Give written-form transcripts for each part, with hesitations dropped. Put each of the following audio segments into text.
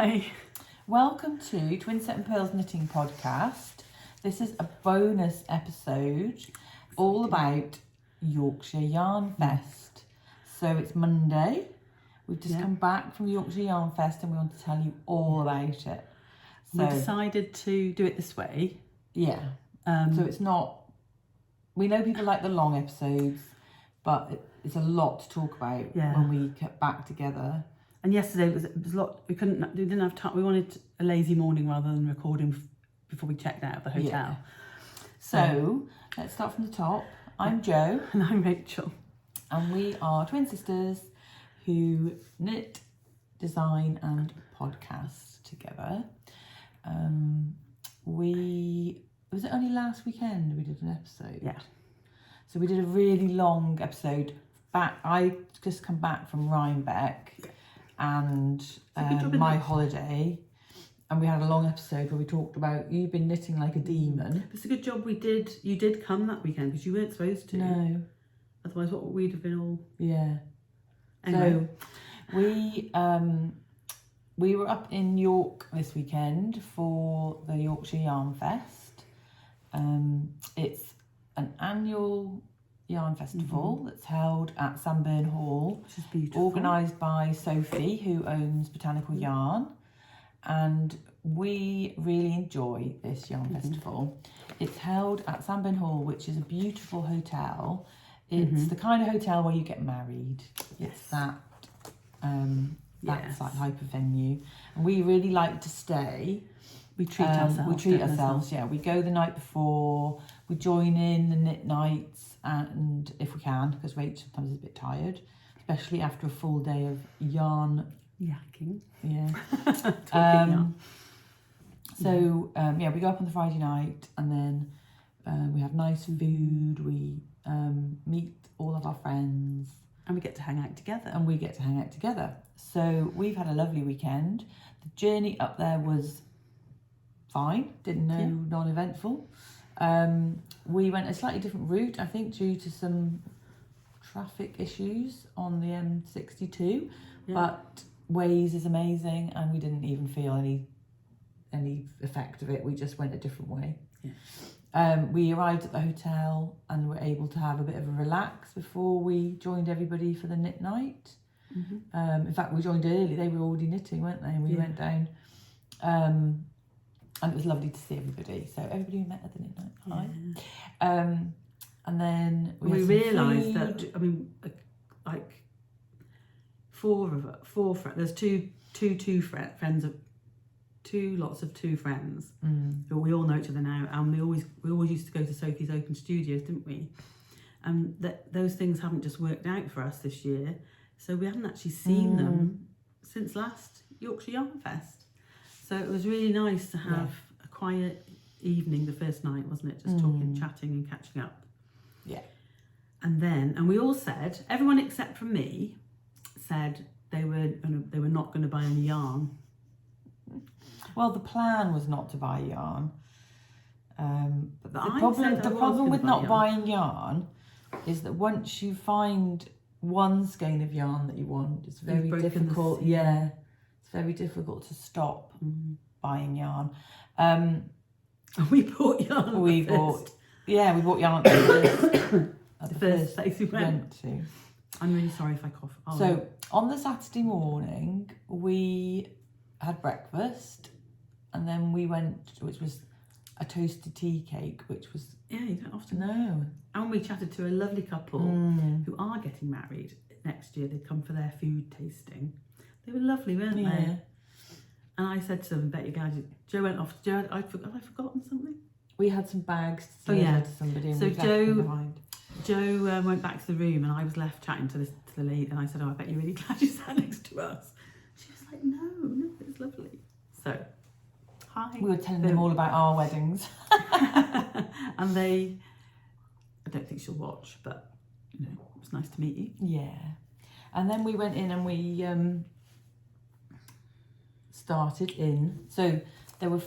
Hi. Welcome to Twinset and Purl's Knitting Podcast. This is a bonus episode all about Yorkshire Yarn Fest. So it's Monday. We've just come back from Yorkshire Yarn Fest and we want to tell you all about it. So, we decided to do it this way. Yeah. So it's not... We know people like the long episodes, but it's a lot to talk about when we get back together. And yesterday it was a lot. We didn't have time. We wanted a lazy morning rather than recording before we checked out of the hotel. Yeah. So let's start from the top. I'm Jo. And I'm Rachel. And we are twin sisters who knit, design and podcast together. Was it only last weekend we did an episode? Yeah. So we did a really long episode back. I just come back from Rhinebeck and my holiday, and we had a long episode where we talked about you've been knitting like a demon. It's a good job we did. You did come that weekend because you weren't supposed to. No. Otherwise, what we'd have been all. Yeah. Anyway. So we were up in York this weekend for the Yorkshire Yarn Fest. It's an annual yarn festival that's held at Sunburn Hall, which is beautiful. Organised by Sophie, who owns Botanical Yarn, and we really enjoy this yarn festival. It's held at Sunburn Hall, which is a beautiful hotel. It's the kind of hotel where you get married. It's that type of venue, and we really like to stay. We treat ourselves. Yeah. We go the night before. We join in the knit nights, and if we can, because Rachel sometimes is a bit tired, especially after a full day of yarn yakking. Yeah. Yarn. So we go up on the Friday night, and then we have nice food. We meet all of our friends, and we get to hang out together. So we've had a lovely weekend. The journey up there was fine, non-eventful. We went a slightly different route, I think, due to some traffic issues on the M62, but Waze is amazing, and we didn't even feel any effect of it. We just went a different way. We arrived at the hotel and were able to have a bit of a relax before we joined everybody for the knit night. In fact, we joined early. They were already knitting, weren't they? And we went down, and it was lovely to see everybody. So everybody we met at the knit night. Hi. And then we realised that, I mean, like four friends. There's two friends of two lots of two friends who we all know each other now, and we always used to go to Sophie's Open Studios, didn't we? And those things haven't just worked out for us this year, so we haven't actually seen them since last Yorkshire Yarn Fest. So it was really nice to have a quiet evening the first night, wasn't it? Just talking, chatting and catching up. Yeah. And we all said, everyone except for me said they were not going to buy any yarn. Well, the plan was not to buy yarn. But the problem with not buying yarn is that once you find one skein of yarn that you want, it's very difficult. It's very difficult to stop buying yarn. We bought yarn. We bought yarn at the first place we went to. I'm really sorry if I cough. So on the Saturday morning, we had breakfast, and then we went, which was a toasted tea cake, which was... Yeah, you don't often know. And we chatted to a lovely couple who are getting married next year. They'd come for their food tasting. They were lovely, weren't they? And I said to them, bet your gadget. Jo went off. Have I forgotten something? We had some bags to to somebody, and so we left them behind. Jo went back to the room, and I was left chatting to the lady, and I said, I bet you're really glad you sat next to us. She was like, no, it's lovely. So, hi. We were telling them all about our weddings. And I don't think she'll watch, but, it was nice to meet you. Yeah. And then we went in and we started in, so there were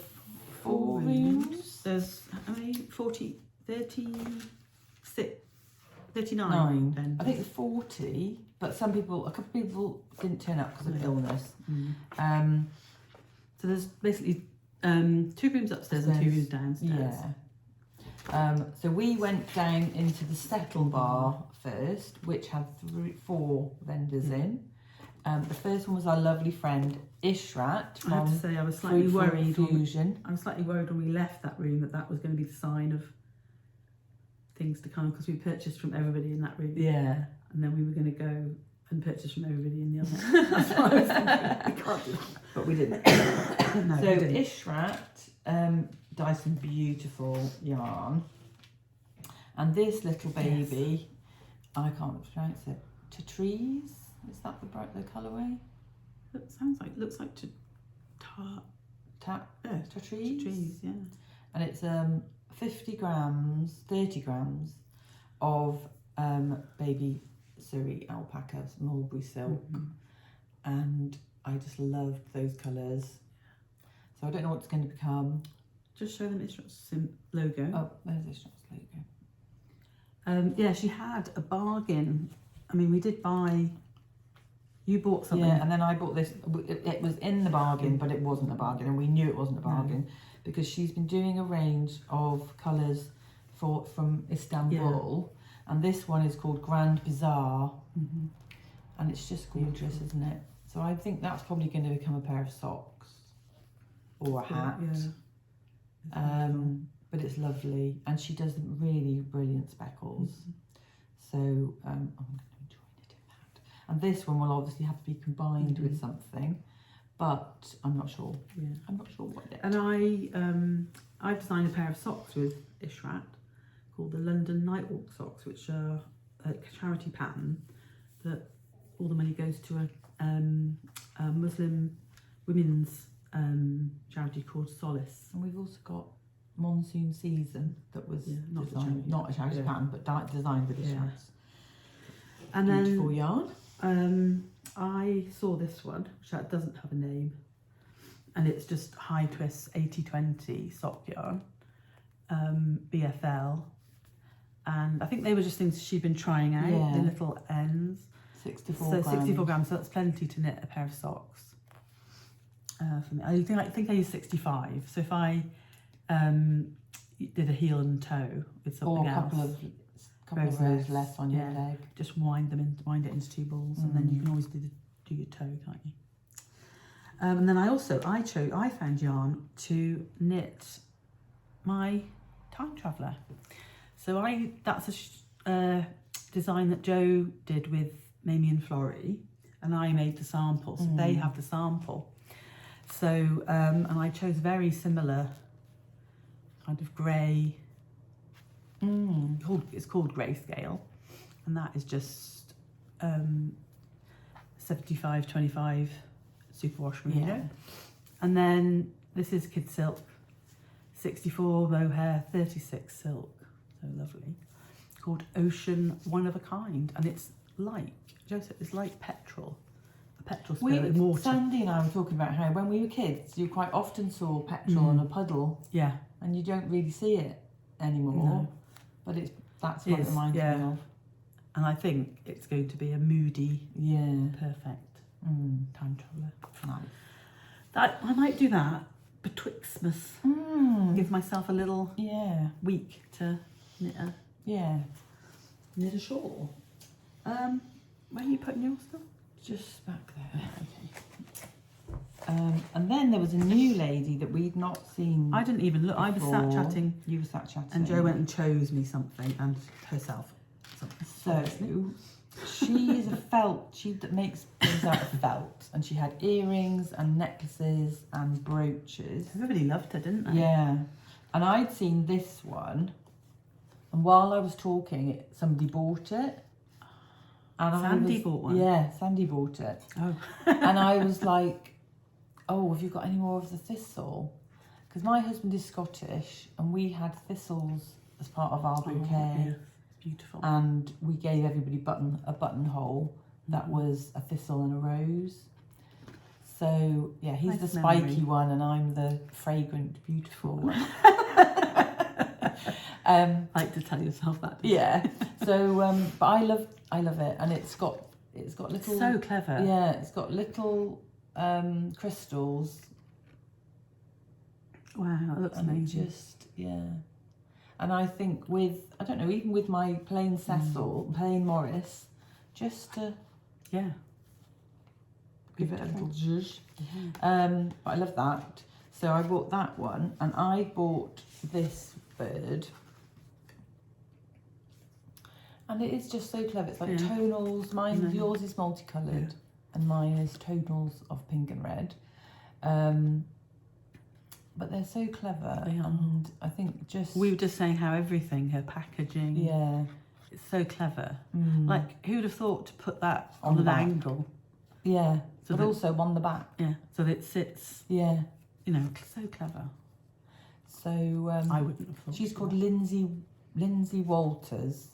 four rooms. There's how many? 39 then. I think 40, but a couple of people didn't turn up because of illness. So there's basically 2 rooms upstairs and 2 rooms downstairs. Yeah. So we went down into the settle bar first, which had 4 vendors in. The first one was our lovely friend Ishrat from I have to say, I was slightly Fruitful worried. Fusion. I was slightly worried when we left that room that was going to be the sign of things to come, because we purchased from everybody in that room. Yeah. And then we were going to go and purchase from everybody in the other. That's what I was thinking. We can't do that. But we didn't. No, So we didn't. Ishrat dyed some beautiful yarn. And this little baby, I can't pronounce it, Tatrice? Is that the colourway? Looks like Tatrice? trees, yeah. And it's 30 grams of baby Surrey alpaca mulberry silk. And I just loved those colours. So I don't know what it's going to become. Just show them Ishrat's logo. Oh, there's Ishrat's logo. Yeah, she had a bargain. I mean, we did buy. You bought something. Yeah, and then I bought this. It was in the bargain, but it wasn't a bargain, and we knew it wasn't a bargain because she's been doing a range of colours from Istanbul, and this one is called Grand Bazaar, and it's just gorgeous, isn't it? So I think that's probably going to become a pair of socks or a hat. Yeah. But it's lovely, and she does really brilliant speckles. So I'm going to enjoy knitting that. And this one will obviously have to be combined with something, but I'm not sure. Yeah. I'm not sure what yet. And I designed a pair of socks with Ishrat called the London Nightwalk socks, which are a charity pattern that all the money goes to a Muslim women's charity called Solace. And we've also got Monsoon Season that was not a charity pattern, but designed with Ishrat's And beautiful yarn. I saw this one, which doesn't have a name, and it's just high twist 80/20 sock yarn, BFL, and I think they were just things she'd been trying out, the little ends. 64 so grams. 64 grams, so that's plenty to knit a pair of socks. For me, I think I used 65. So if I did a heel and toe with something else, couple of rows less on your leg. Just wind it into 2 balls, and then you can always do your toe, can't you? And then I found yarn to knit my time traveller. So that's a design that Jo did with Mamie and Florrie, and I made the sample. So they have the sample. So and I chose very similar kind of grey. It's called Grayscale, and that is just 75/25 superwash merino. And then this is Kid Silk, 64 mohair, 36 silk, so lovely, called Ocean One of a Kind, and it's like Joseph, it's like petrol, a petrol spill in water. Sandy and I were talking about how when we were kids, you quite often saw petrol in a puddle, and you don't really see it anymore. But that's what it reminds me of. And I think it's going to be a moody, perfect time traveller. Nice. That I might do that betwixtmas. Give myself a little week to knit a shawl. Where are you putting your stuff? Just back there. And then there was a new lady that we'd not seen. I didn't even look. I was sat chatting. You were sat chatting. And Jo went and chose me something, and herself something. So she's a felt. She makes things out of felt, and she had earrings and necklaces and brooches. Everybody loved her, didn't they? Yeah, and I'd seen this one, and while I was talking, somebody bought it. And Sandy bought one. Yeah, Sandy bought it. Oh. And I was like, "Oh, have you got any more of the thistle?" Because my husband is Scottish, and we had thistles as part of our bouquet. Yeah. Beautiful. And we gave everybody a buttonhole that was a thistle and a rose. So yeah, he's Nice the spiky memory. one, and I'm the fragrant, beautiful one. Like to tell yourself that. Yeah. So, but I love it, and it's got little. So clever. Yeah, it's got little crystals Wow, that looks and amazing. And I think even with my plain Cecil, plain Morris, just to Yeah. give it a little zhuzh. Yeah. But I love that. So I bought that one, and I bought this bird. And it is just so clever. It's like tonals. Yours is multicoloured, and mine is tonals of pink and red. But they're so clever. They are. And I think we were just saying how everything, her packaging. Yeah. It's so clever. Like, who'd have thought to put that On on the an back. angle? Yeah. So but also on the back. Yeah, so that it sits, Yeah. you know, so clever. So I wouldn't have thought. she's called Lindsay Walters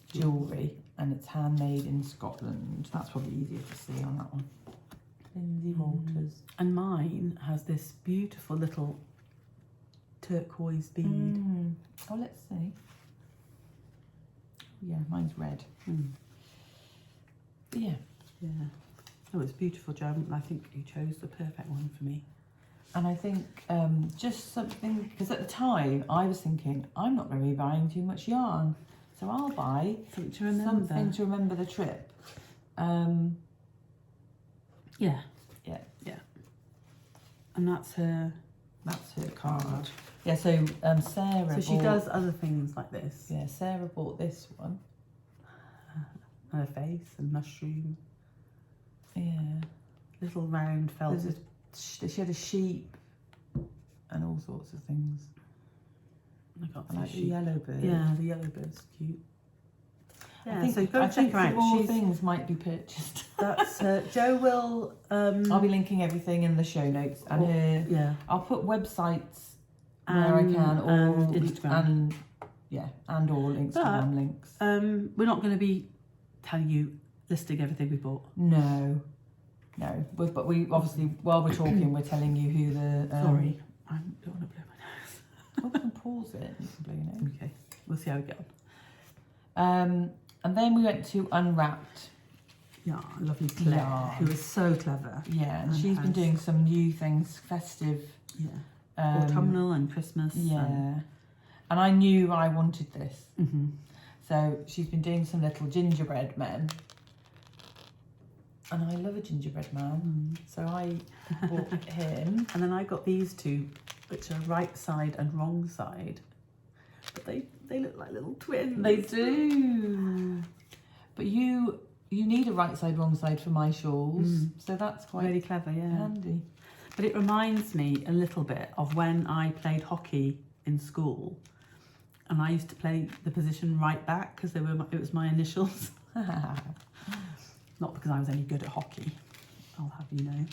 Jewellery, and it's handmade in Scotland. That's probably easier to see on that one. Lindsay Walters. And mine has this beautiful little turquoise bead. Oh, let's see. Yeah, mine's red. Yeah. Yeah. Oh, it's beautiful, Jo. I think you chose the perfect one for me. And I think just something, because at the time I was thinking, I'm not going to be buying too much yarn, so I'll buy Something to remember. something to remember the trip. Yeah. Yeah. Yeah. And that's her card. Yeah, so Sarah. So she does other things like this. Yeah, Sarah bought this one. Her face and mushroom. Yeah. Little round felt. She had a sheep and all sorts of things. I got I like the sheep. yellow bird. Yeah, the yellow bird's cute. Yeah, I think, so go check her out. More things might be purchased. That's Jo will. I'll be linking everything in the show notes, and Yeah. I'll put websites where I can, or and Instagram, and all Instagram links. We're not going to be telling you listing everything we bought. No, but we obviously, while we're talking, we're telling you who the. Sorry, I don't want to blow my We can pause it. You can blow your nose. nose. Okay, we'll see how we get on. And then we went to Unwrapped. Yeah, lovely Claire, who is so clever. Yeah, and she's been doing some new things, festive. Yeah, autumnal and Christmas. Yeah, and I knew I wanted this. Mm-hmm. So she's been doing some little gingerbread men. And I love a gingerbread man. So I bought him. And then I got these two, which are right side and wrong side. But they look like little twins. They do. But you need a right side, wrong side for my shawls. So that's quite really clever, yeah. handy. But it reminds me a little bit of when I played hockey in school. And I used to play the position right back because it was my initials. Not because I was any good at hockey, I'll have you know.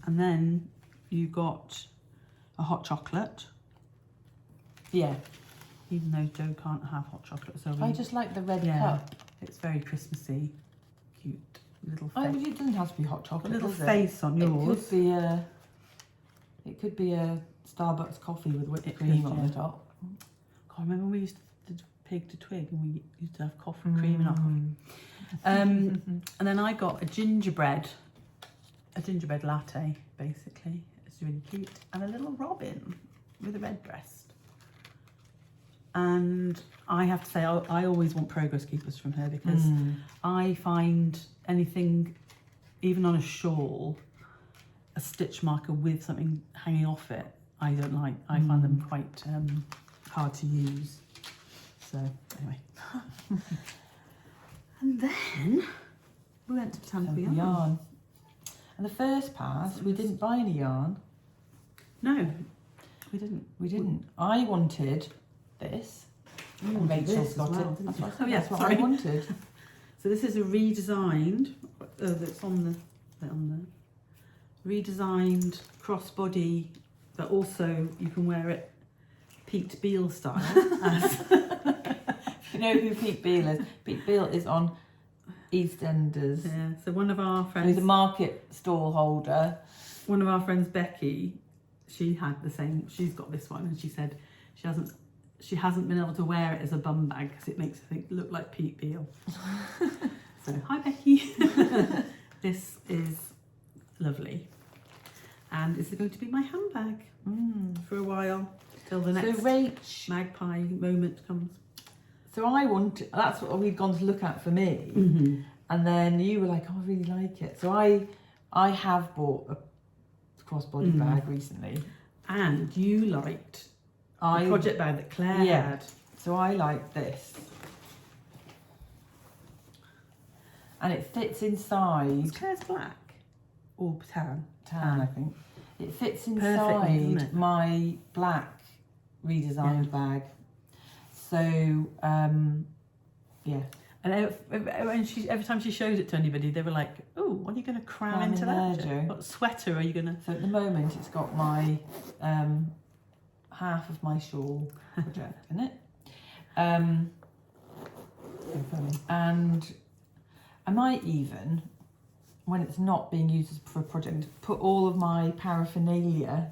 And then you got a hot chocolate. Yeah. Even though Jo can't have hot chocolate, so I just like the red cup. It's very Christmassy, cute little Oh, face. but it doesn't have to be hot A chocolate. little does it? face on yours. It could be a Starbucks coffee with whipped It cream could, on yeah. the top. God, remember when we used to pig to twig and we used to have coffee cream in our coffee. Mm. And then I got a gingerbread latte, basically. It's really cute. And a little robin with a red breast. And I have to say, I always want progress keepers from her because I find anything, even on a shawl, a stitch marker with something hanging off it, I don't like. I find them quite hard to use. So, anyway. And then we went to Botanical Yarn. And the first pass, we didn't buy any yarn. No, we didn't. We didn't. I wanted this. And Rachel's got well, it. That's what, oh, yeah, that's what sorry. I wanted. So this is a redesigned, that's on the redesigned crossbody, but also you can wear it Pete Beale style. You know who Pete Beale is? Pete Beale is on EastEnders. Yeah, so one of our friends... He's a market stall holder. One of our friends, Becky, she had the same, she's got this one, and she said she hasn't been able to wear it as a bum bag because it makes her look like Pete Beale. So, hi Becky. This is lovely. and it's going to be my handbag for a while till the next magpie moment comes. So that's what we'd gone to look at for me, and then you were like, "Oh, I really like it." So I have bought a crossbody bag recently, and you liked the project bag that Claire had. So I like this, and it fits inside. Is Claire's black or tan? Tan, I think. It fits inside my black redesigned bag. So, yeah. And every time she shows it to anybody, they were like, "Oh, what are you going to cram into that? Joe? What sweater are you going to?" So at the moment, it's got my half of my shawl project in it. So funny. And I might even, when it's not being used for a project, put all of my paraphernalia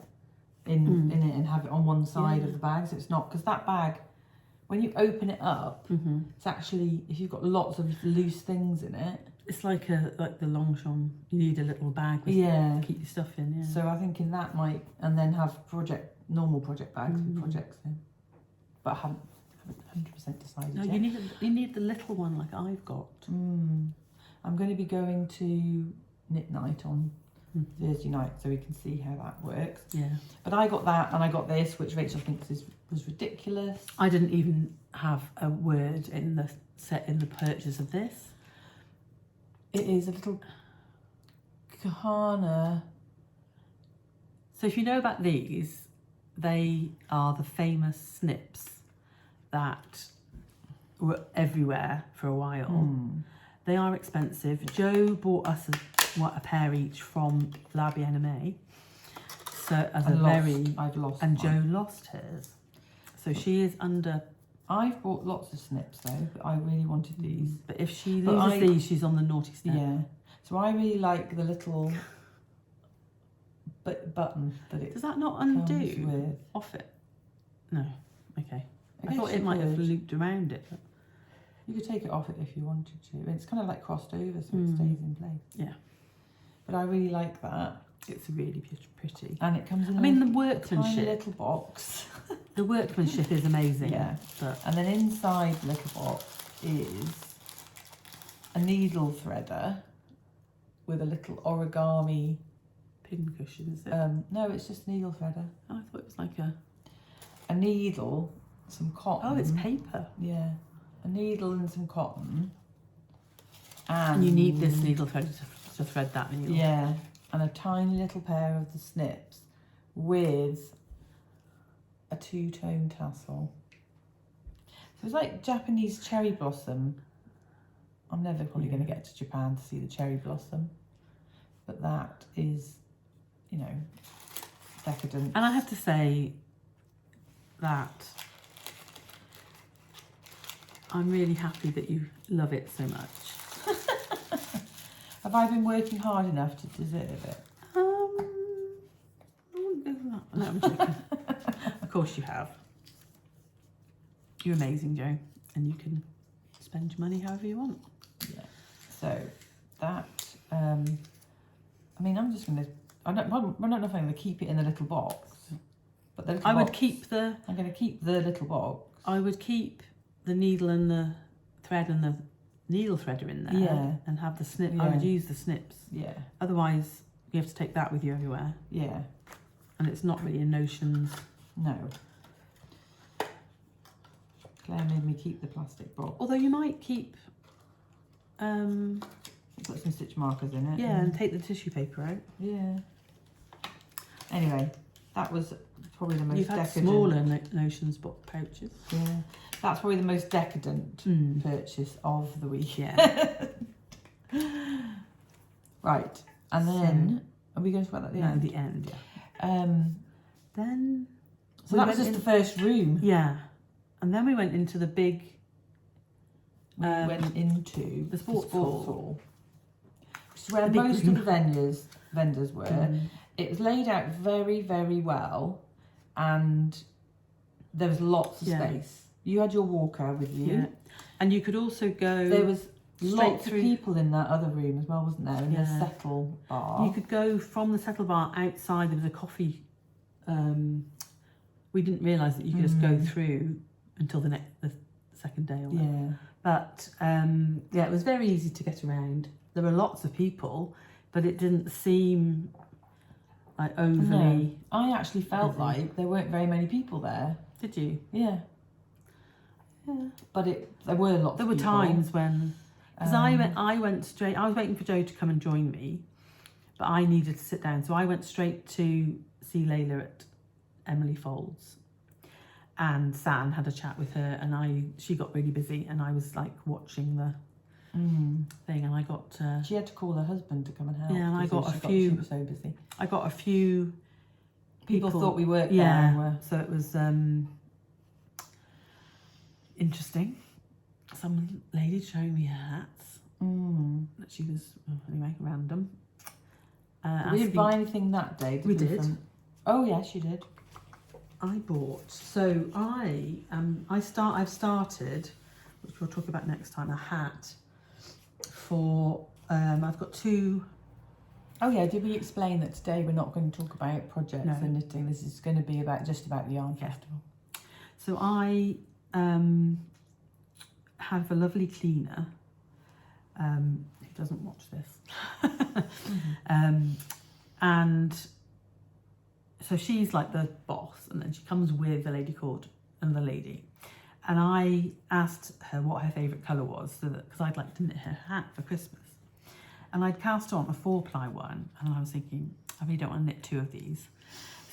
in it and have it on one side of the bag, so it's not, because that bag, when you open it up, it's actually, if you've got lots of loose things in it, it's like the Longchamp. You need a little bag with keep your stuff in. Yeah. So I'm thinking that might, and then have normal project bags with projects in, but I haven't 100% decided No, yet. you need the little one like I've got. I'm going to be going to knit night on Thursday night, so we can see how that works. Yeah. But I got that, and I got this, which Rachel thinks was ridiculous. I didn't even have a word in the purchase of this. It is a little kahana. So if you know about these, they are the famous snips that were everywhere for a while. They are expensive. Jo bought us a pair each from La Bien-Aimée. So I've lost and mine. Jo lost hers. So she is under. I've bought lots of snips though, but I really wanted these. But if she loses these, she's on the naughty step. Yeah. So I really like the little button that it Does that not undo comes with. off it? No. Okay. I guess thought you it might have could. looped around it. But... You could take it off it if you wanted to. It's kind of like crossed over, so it stays in place. Yeah. But I really like that. It's really pretty. And it comes in the tiny workmanship. little box. The workmanship is amazing. Yeah. But... And then inside the little box is a needle threader with a little origami pin cushion, is it? No, it's just needle threader. Oh, I thought it was like a needle, some cotton. Oh, it's paper. Yeah. A needle and some cotton. And you need this needle thread to thread that needle. Yeah. And a tiny little pair of the snips with a two-tone tassel. So it's like Japanese cherry blossom. I'm never probably going to get to Japan to see the cherry blossom. But that is, you know, decadent. And I have to say that I'm really happy that you love it so much. Have I been working hard enough to deserve it? I wouldn't go for that. No, I'm joking. Of course you have. You're amazing, Jo, and you can spend your money however you want. Yeah. So that, I mean, I'm just going to, I don't know if I'm going to keep it in the little box. But the little I'm going to keep the little box. I would keep the needle and the thread and the needle threader in there, and have the snip. I would use the snips. Yeah. Otherwise, you have to take that with you everywhere. Yeah. And it's not really a notions. No. Claire made me keep the plastic box. Although you might keep. Put some stitch markers in it. Yeah, and take the tissue paper out. Yeah. Anyway, that was probably the most You've had decadent. smaller notions book pouches. Yeah. That's probably the most decadent purchase of the week. Yeah. Right. And then, are we going to talk about that at the end? The end, yeah. Then... So that was just the first room. Yeah. And then we went into the big... We went into the sports hall. Which is where most of the vendors were. It was laid out very, very well. And there was lots of space. You had your walker with you. Yeah. And you could also go... There was Lots of people in that other room as well, wasn't there? In the settle bar. You could go from the settle bar outside. There was a coffee. We didn't realise that you could just go through until the second day or whatever. Yeah. But it was very easy to get around. There were lots of people, but it didn't seem like overly. No, I actually felt like there weren't very many people there. Did you? Yeah. But there were lots. There were people. times when, because I went straight. I was waiting for Joe to come and join me, but I needed to sit down, so I went straight to see Layla at Emily Folds, and San had a chat with her, and she got really busy, and I was like watching the thing, and I got. She had to call her husband to come and help. Yeah, and I got a She few. was so busy. I got a few. People thought we worked there. Yeah, And were... so it was interesting. Some lady showing me her hats that she was anyway random. We didn't buy anything that day. We did. Oh yes, you did. I bought. So I've started, which we'll talk about next time, a hat for. I've got two. Oh yeah, did we explain that today we're not going to talk about projects and knitting? This is going to be just about the yarn festival. So I have a lovely cleaner who doesn't watch this, and so she's like the boss, and then she comes with a lady called another lady, and I asked her what her favourite colour was, because I'd like to knit her hat for Christmas. And I'd cast on a 4-ply one, and I was thinking, I really don't want to knit 2 of these.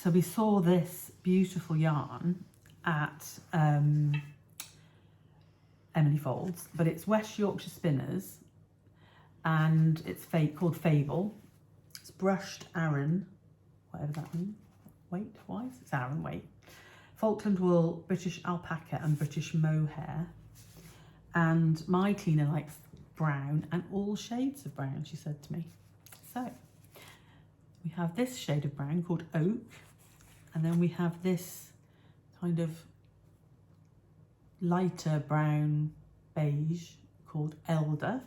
So we saw this beautiful yarn at Emily Folds, but it's West Yorkshire Spinners, and it's called Fable. It's brushed Aran, whatever that means, weight-wise, it's Aran weight. Falkland wool, British alpaca, and British mohair. And my cleaner likes brown and all shades of brown, she said to me. So we have this shade of brown called Oak, and then we have this kind of lighter brown beige called Elder,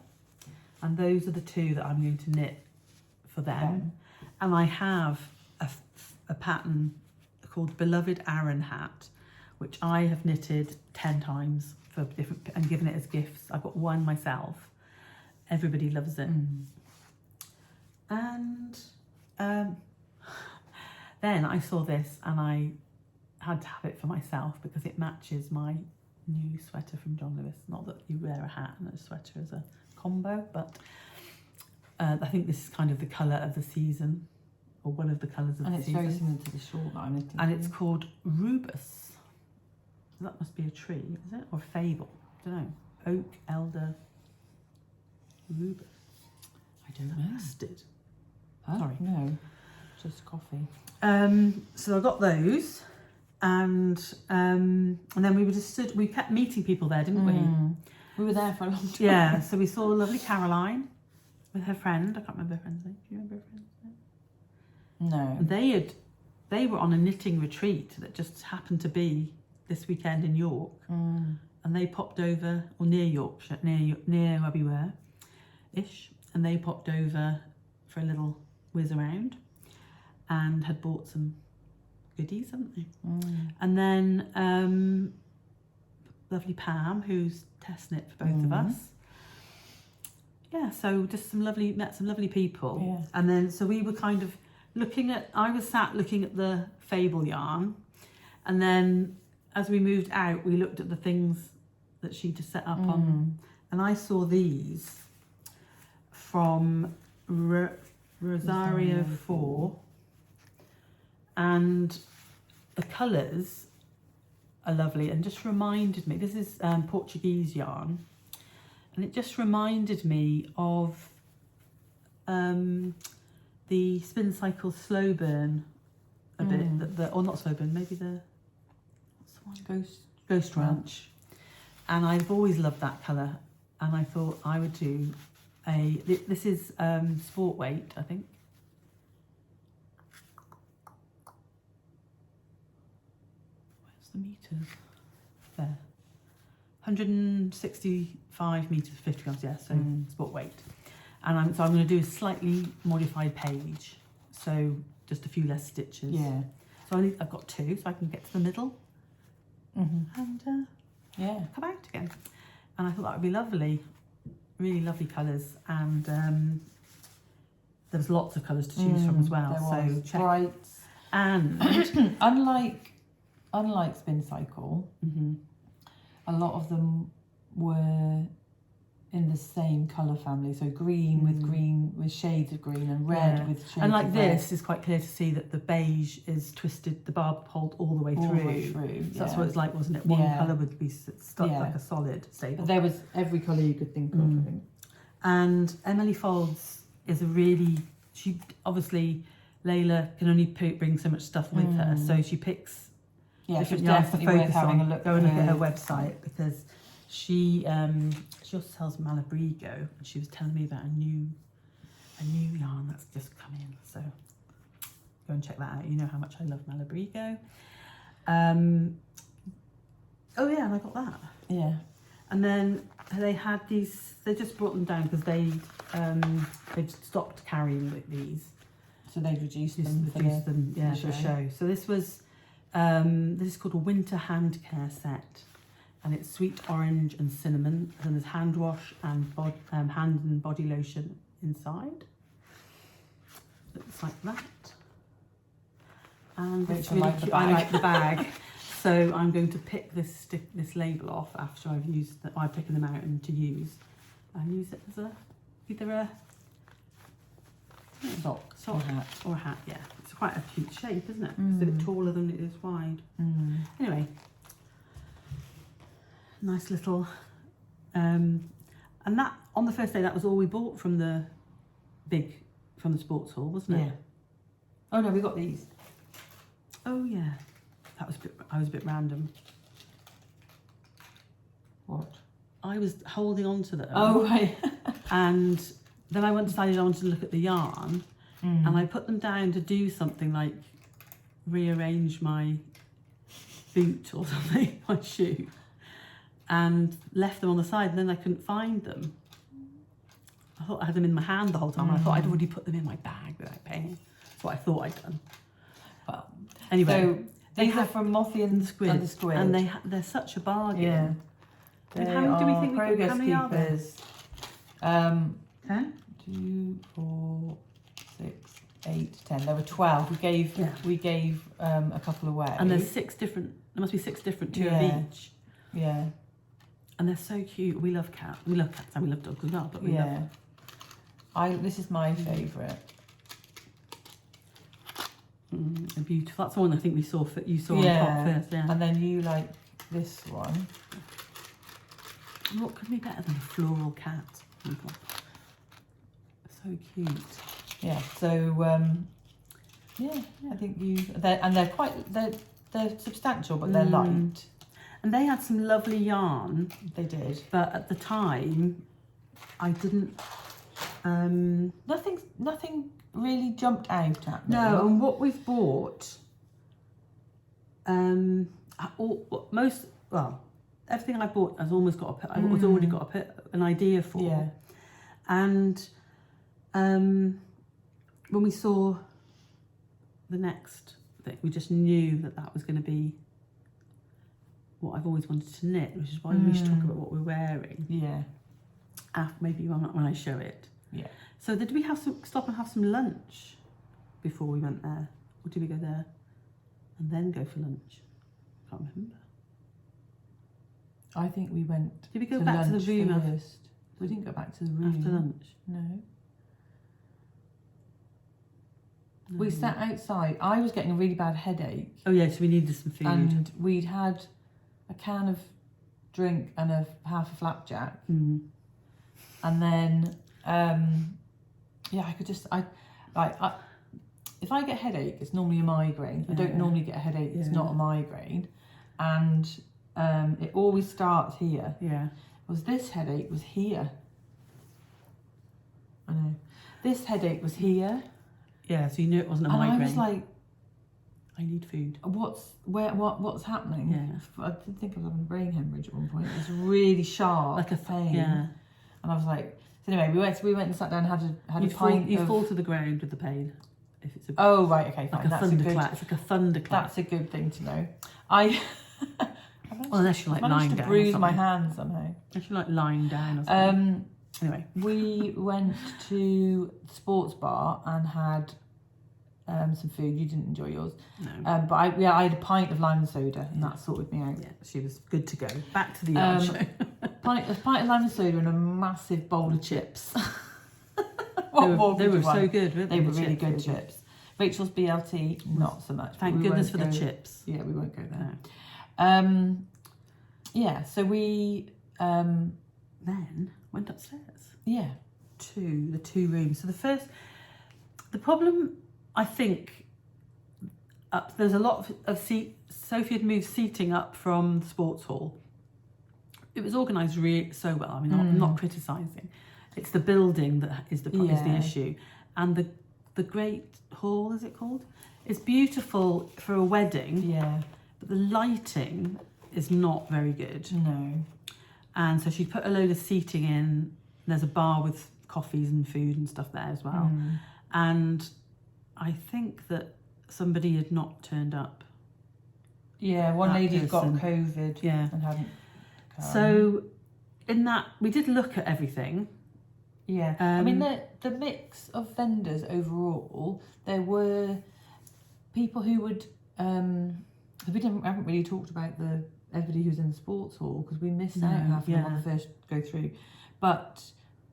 and those are the 2 that I'm going to knit for them. And I have a pattern called Beloved Aran Hat, which I have knitted 10 times for different and given it as gifts. I've got one myself. Everybody loves it. And then I saw this, and I had to have it for myself because it matches my new sweater from John Lewis. Not that you wear a hat and a sweater as a combo, but I think this is kind of the colour of the season, or one of the colours of the season. And it's very similar to the shawl that I'm knitting. And it's called Rubus. That must be a tree, is it? Or Fable? I don't know. Oak, Elder, Rubus. I don't know. Mustard. Huh? Sorry. No, just coffee. So I got those, and then we kept meeting people there, didn't we? We were there for a long time. Yeah, so we saw lovely Caroline with her friend. I can't remember her friend's name. Do you remember her friend's name? No. They were on a knitting retreat that just happened to be this weekend in York, and they popped over, or near Yorkshire, near where we were, ish, and they popped over for a little whiz around, and had bought some goodies, haven't they? And then lovely Pam, who's test knit for both of us. Yeah, so just met some lovely people. Yeah. And then so we were kind of I was sat looking at the Fable yarn, and then as we moved out, we looked at the things that she just set up on, and I saw these from Rosario 4, and the colours are lovely, and just reminded me, this is Portuguese yarn, and it just reminded me of the Spin Cycle Slow Burn a bit, or not Slow Burn, maybe what's the one? Ghost Ranch. And I've always loved that colour, and I thought I would do this is sport weight, I think. Where's the meters? There. 165 metres, 50 grams, yeah, so sport weight. And I'm going to do a slightly modified page, so just a few less stitches. Yeah. So I've got 2, so I can get to the middle and come out again. And I thought that would be lovely, really lovely colours, and there was lots of colours to choose from as well. So check. Brights. And unlike Spin Cycle, a lot of them were in the same colour family. So green with shades of green, and red with shades and like of this is quite clear to see that the beige is twisted, the barb pulled all the way through. So that's what it's like, wasn't it? One colour would be stuck like a solid stable. But there was every colour you could think of, I think. And Emily Folds is a really, she obviously, Layla can only bring so much stuff with her, so she picks different yarns to focus on. Go and look at her website, because she also sells Malabrigo, and she was telling me about a new yarn that's just come in, so go and check that out. You know how much I love Malabrigo. Oh yeah, and I got that. Yeah. And then they had these, they just brought them down because they'd stopped carrying these. So they'd reduced them for the show. So this was, this is called a winter hand care set. And it's sweet orange and cinnamon. And there's hand wash and hand and body lotion inside. Looks like that. And it's really cute. I like the bag. So I'm going to pick this label off after I've used I've taken them out and to use. And use it as either a sock or a hat. Yeah, it's quite a cute shape, isn't it? It's a bit taller than it is wide. Anyway, nice little. And that on the first day, that was all we bought from the sports hall, wasn't it? Yeah. Oh no, we got these. Oh yeah. I was a bit random. What? I was holding on to them. Oh right. And then I decided I wanted to look at the yarn, and I put them down to do something like rearrange my boot or something, my shoe, and left them on the side, and then I couldn't find them. I thought I had them in my hand the whole time, and I thought I'd already put them in my bag without paying. That's what I thought I'd done. Well, anyway. So these are from Mothie and the Squid. And they're such a bargain. Yeah. And how many do we think we got? How many are there? 10? 2, 4, 6, 8, 10. There were 12. We gave a couple away. And there's 6 different. There must be 6 different, 2 of each. Yeah. And they're so cute. We love cats. We love cats and we love dogs as well. But we love them. This is my favourite. They're beautiful. That's the one I think you saw on top first. Yeah. And then you like this one. What could be better than a floral cat? Oh my God. So cute. Yeah. So I think they're substantial, but they're light. And they had some lovely yarn. They did. But at the time, I didn't. Nothing really jumped out at me. No, and what we've bought, everything I bought has almost got I've already got an idea for. Yeah. And when we saw the next thing, we just knew that was going to be what I've always wanted to knit, which is why we should talk about what we're wearing. Yeah. Maybe when I show it. Yeah. So did we stop and have some lunch before we went there? Or did we go there and then go for lunch? Can't remember. I think we went. Did we go back to the room first? We didn't go back to the room after lunch. No. We sat outside. I was getting a really bad headache. Oh yeah, so we needed some food. And we'd had a can of drink and half a flapjack. And then I could just if I get a headache, it's normally a migraine. I don't normally get a headache, it's not a migraine. And it always starts here. Yeah. This headache was here. I know. This headache was here. Yeah, so you knew it wasn't a migraine. And I was like, I need food. What's happening? Yeah. I did think I was having a brain hemorrhage at one point. It was really sharp, Like a pain. Yeah. And I was like, so anyway, we went and sat down and had a pint. You fall to the ground with the pain. If it's Oh right, okay, fine. Like a thunderclap. It's like a thunderclap. That's a good thing to know. Unless you're like lying managed to down. bruise my hand somehow. Unless you're like lying down or something. Anyway, we went to the sports bar and had some food. You didn't enjoy yours. No. But I had a pint of lime and soda, and that sorted me out. Yeah, she was good to go. Back to the yarn show. a pint of lime and soda and a massive bowl of chips. They were so good, weren't they? They were really good chips. Rachel's BLT, not so much. Thank goodness for the chips. Yeah, we won't go there. No. Yeah, so we then went upstairs. Yeah. To the 2 rooms. So the problem, I think, there's a lot of Sophie had moved seating up from the sports hall. It was organised really so well. I mean, I'm not criticising. It's the building that is the issue, and the great hall, is it called? It's beautiful for a wedding. Yeah. But the lighting is not very good. No. And so she put a load of seating in. There's a bar with coffees and food and stuff there as well. And I think that somebody had not turned up. Yeah, one lady got COVID and hadn't come. So in that, we did look at everything. Yeah, I mean, the mix of vendors overall, there were people who would, we haven't really talked about everybody who's in the sports hall because we missed out half of them on the first go through. But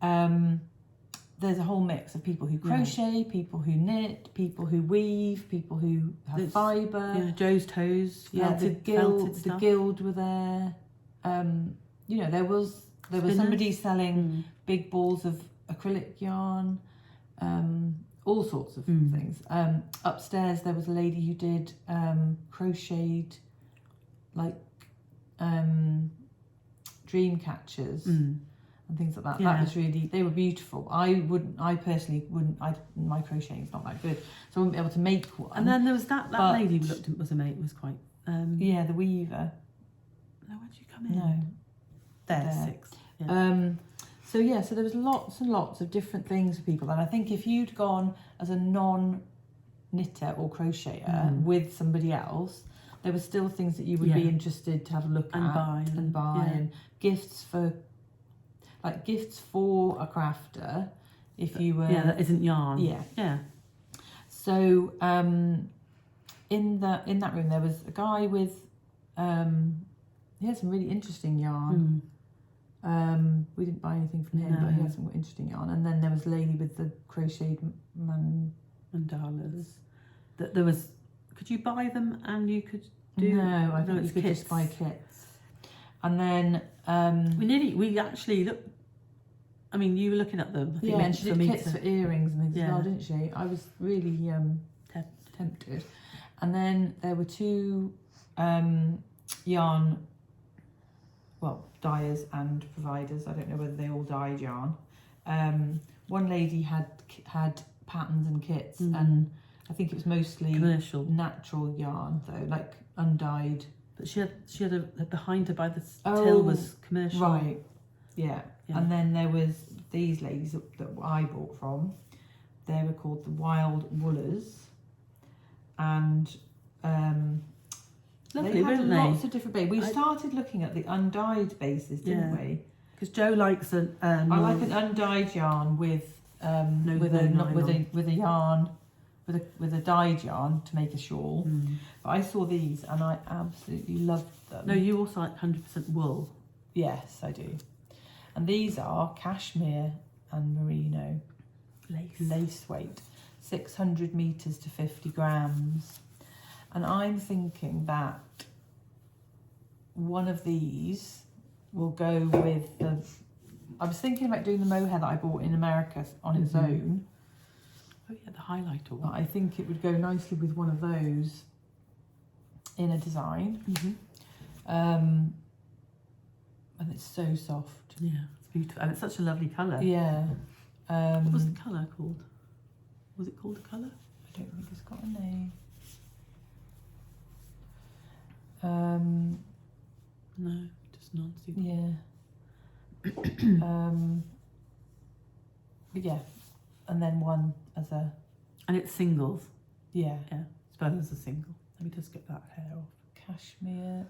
there's a whole mix of people who crochet, people who knit, people who weave, people who have fibre. Yeah, Joe's Toes, the guild were there. There was somebody selling big balls of acrylic yarn, all sorts of things. Upstairs there was a lady who did crocheted like dream catchers and things like that. Yeah. That was they were beautiful. I personally wouldn't, my crocheting's not that good, so I wouldn't be able to make one. And then there was that lady who looked was a mate, was quite the weaver. No, where'd you come in? No. There. 6. Yeah. So there was lots and lots of different things for people. And I think if you'd gone as a non-knitter or crocheter with somebody else, there were still things that you would be interested to have a look and at buy and gifts for a crafter. If you were that isn't yarn. Yeah. So in that room there was a guy with he had some really interesting yarn. We didn't buy anything from him, but he had some interesting yarn. And then there was a lady with the crocheted mandalas. That there was. Could you buy them and you could do? No, I think you could just buy kits. And then we actually looked. I mean, you were looking at them. I think and she did kits for earrings and things as well, didn't she? I was really tempted. And then there were 2 yarn. Well, dyers and providers. I don't know whether they all dyed yarn. One lady had patterns and kits, and I think it was mostly commercial natural yarn though, like undyed. But she had a behind her by the till was commercial. Right. Yeah. And then there was these ladies that I bought from. They were called the Wild Woolers, and lovely, they had weren't they? lots of different bases. We started looking at the undyed bases, didn't we? Because Jo likes an. I like an undyed yarn with a yarn with a dyed yarn to make a shawl. But I saw these and I absolutely loved them. No, you also like 100% wool. Yes, I do. And these are cashmere and merino lace weight, 600 meters to 50 grams. And I'm thinking that one of these will go with the. I was thinking about doing the mohair that I bought in America on its own. Oh yeah, the highlighter one. But I think it would go nicely with one of those in a design. And it's so soft. Yeah, it's beautiful. And it's such a lovely colour. Yeah. What was the colour called? Was it called a colour? I don't think it's got a name. No, just non-stick. Yeah. But yeah, and then one as a And it's singles. yeah Spell as a single. Let me just get that hair off. cashmere.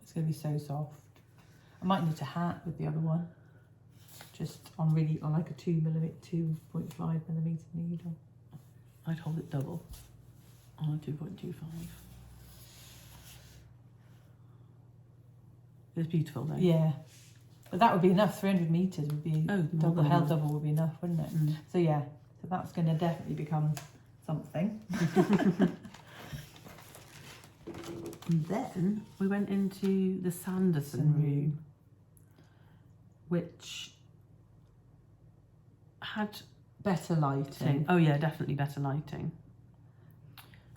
It's gonna be so soft. I might knit a hat with the other one, just on like a 2.5mm needle. I'd hold it double on a 2.25. It's beautiful though. Yeah, but that would be enough. 300 meters would be double. Held double would be enough, wouldn't it? Mm. So yeah, so that's going to definitely become something. And then we went into the Sanderson room, which had Better lighting. Oh yeah, definitely better lighting.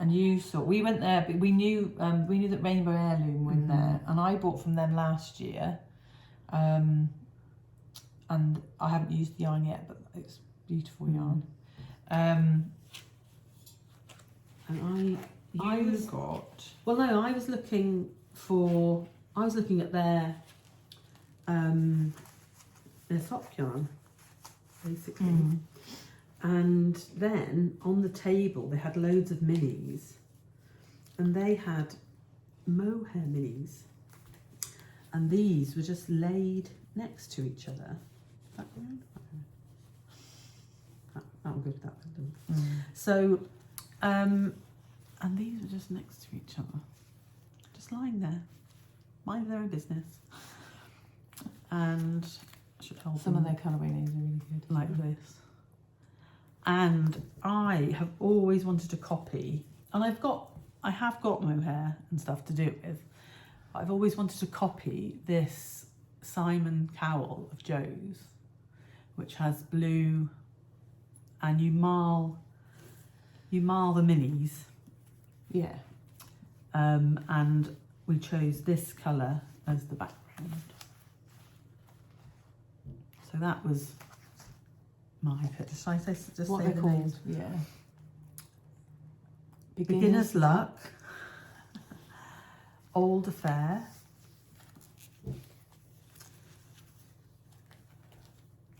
And we went there, but we knew that Rainbow Heirloom were in there, and I bought from them last year, and I haven't used the yarn yet, but it's beautiful yarn. And I was looking at their sock yarn, basically. And then on the table they had loads of minis, and they had mohair minis, and these were just laid next to each other. That'll go to that one. So, and these were just next to each other, just lying there, mind their own business. And I should hold some of their colourway names are really good, like this. And I have always wanted to copy, and I have got mohair and stuff to do it with. I've always wanted to copy this Simon cowl of Joe's, which has blue, and you marl the minis. Yeah. And we chose this colour as the background. So that was my pick. Should I say just What say they're the called? names? Yeah. Beginner's Luck, Old Affair,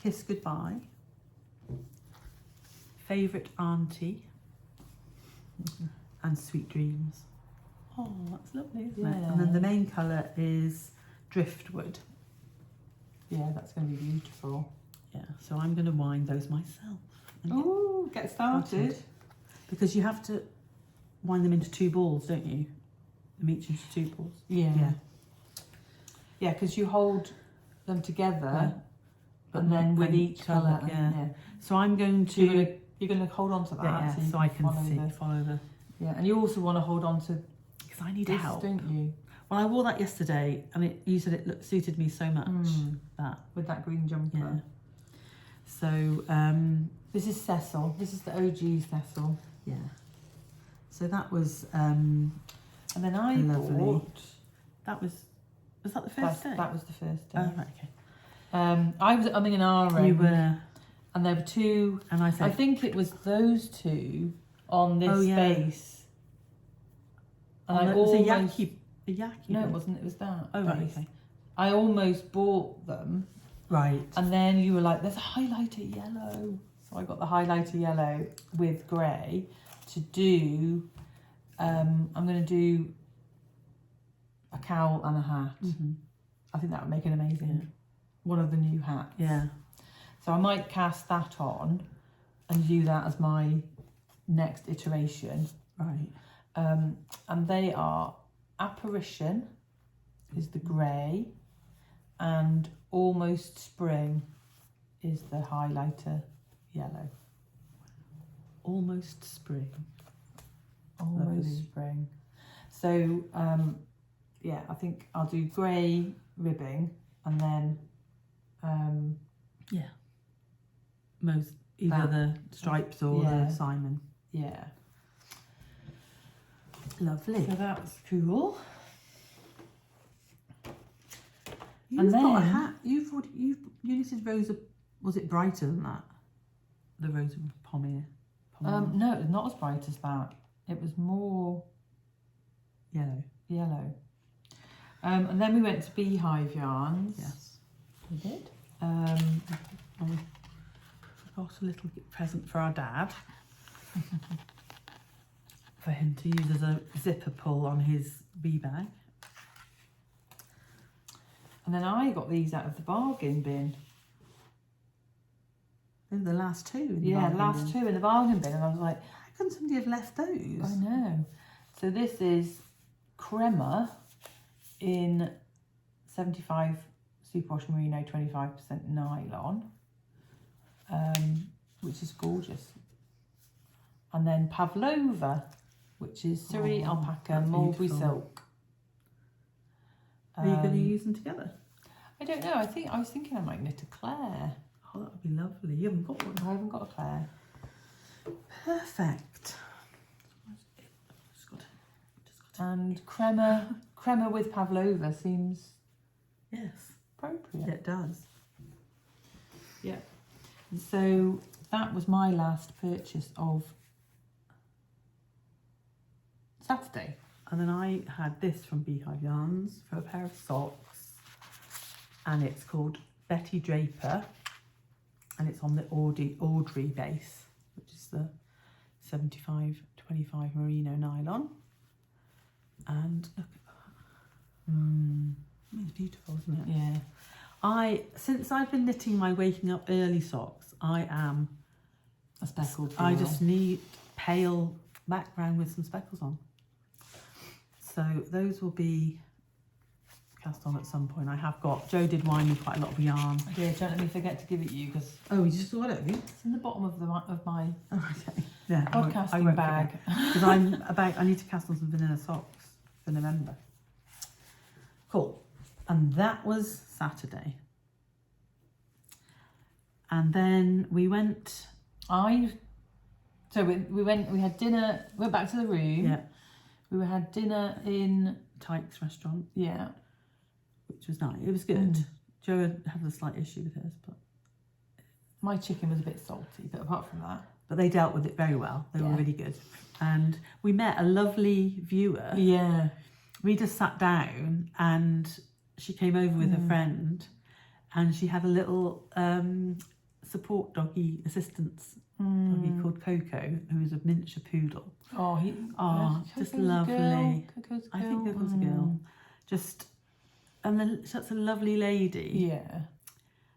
Kiss Goodbye, Favourite Auntie, and Sweet Dreams. Oh, that's lovely, isn't it? And then the main colour is Driftwood. Yeah, that's going to be beautiful. Yeah, so I'm going to wind those myself. Oh, get started. Because you have to wind them into 2 balls, don't you? Them each into 2 balls. Yeah. Yeah, because you hold them together, and then with each colour. Yeah. So I'm going to... You're going to hold on to that. Yeah, so I can follow the... Yeah, and you also want to hold on to... Because I need this, help. don't you? Well, I wore that yesterday, and you said it suited me so much. That with that green jumper. Yeah. So this is Cecil. This is the OG Cecil. Yeah. So that was and then I bought. That was that the first day? That was the first day. Oh right, okay. I was umming and ahhing. You were. And there were 2. And I said. I think it was those 2 on this base. And I almost. A yaki. No, it wasn't. It was that. Oh right, okay. I almost bought them. Right. And then you were like, there's a highlighter yellow. So I got the highlighter yellow with grey to do, I'm going to do a cowl and a hat. I think that would make it amazing. One of the new hats. Yeah. So I might cast that on and do that as my next iteration. Right. And they are Apparition is the grey, and Almost Spring is the highlighter yellow. Almost Spring. Almost Spring. So yeah, I think I'll do grey ribbing and then either the stripes or the Simon. Yeah. Lovely. So that's cool. You've got a hat. You knitted Rosa. Was it brighter than that? The Rosa Pommier. No, it was not as bright as that. It was more yellow. yellow. And then we went to Beehive Yarns. Yes. We did. I forgot a little present for our dad. For him to use as a zipper pull on his bee bag. And then I got these out of the bargain bin. They were the last two in the Yeah, bargain the last bin. two in the bargain bin. And I was like, How can somebody have left those? I know. So this is Crema in 75 superwash merino, 25% nylon, which is gorgeous. And then Pavlova, which is Surrey alpaca, that's mulberry beautiful. silk. Are you going to use them together? I don't know. I was thinking I might knit a Claire. Oh, that would be lovely. You haven't got one. I haven't got a Claire. Perfect. And crema with Pavlova seems Yes. appropriate. Yeah, it does. Yeah. And so that was my last purchase of Saturday. And then I had this from Beehive Yarns for a pair of socks. And it's called Betty Draper. And it's on the Audrey base, which is the 75-25 merino nylon. And look at that. It's beautiful, isn't it? Yeah. Since I've been knitting my waking up early socks, I am A speckled I girl. just need pale background with some speckles on. So those will be cast on at some point. I have got, Jo did wine me quite a lot of yarn. Yeah, don't let me forget to give it you because Oh, you just got it, have you? it's in the bottom of my Oh, okay. Yeah, podcasting bag. Because I need to cast on some vanilla socks for November. Cool. And that was Saturday. And then we went. We had dinner, went back to the room. Yeah. We had dinner in, Tyke's restaurant, yeah. which was nice. It was good. Jo had a slight issue with hers, but My chicken was a bit salty, but apart from that. but they dealt with it very well. They were Yeah. really good. And we met a lovely viewer. Yeah. We just sat down and she came over with her friend and she had a little support doggy assistance doggy called Coco, who is a miniature poodle. Oh, Just Coco's a lovely. girl. Coco's a I think girl. Coco's a girl. Just, and then such a lovely lady. Yeah.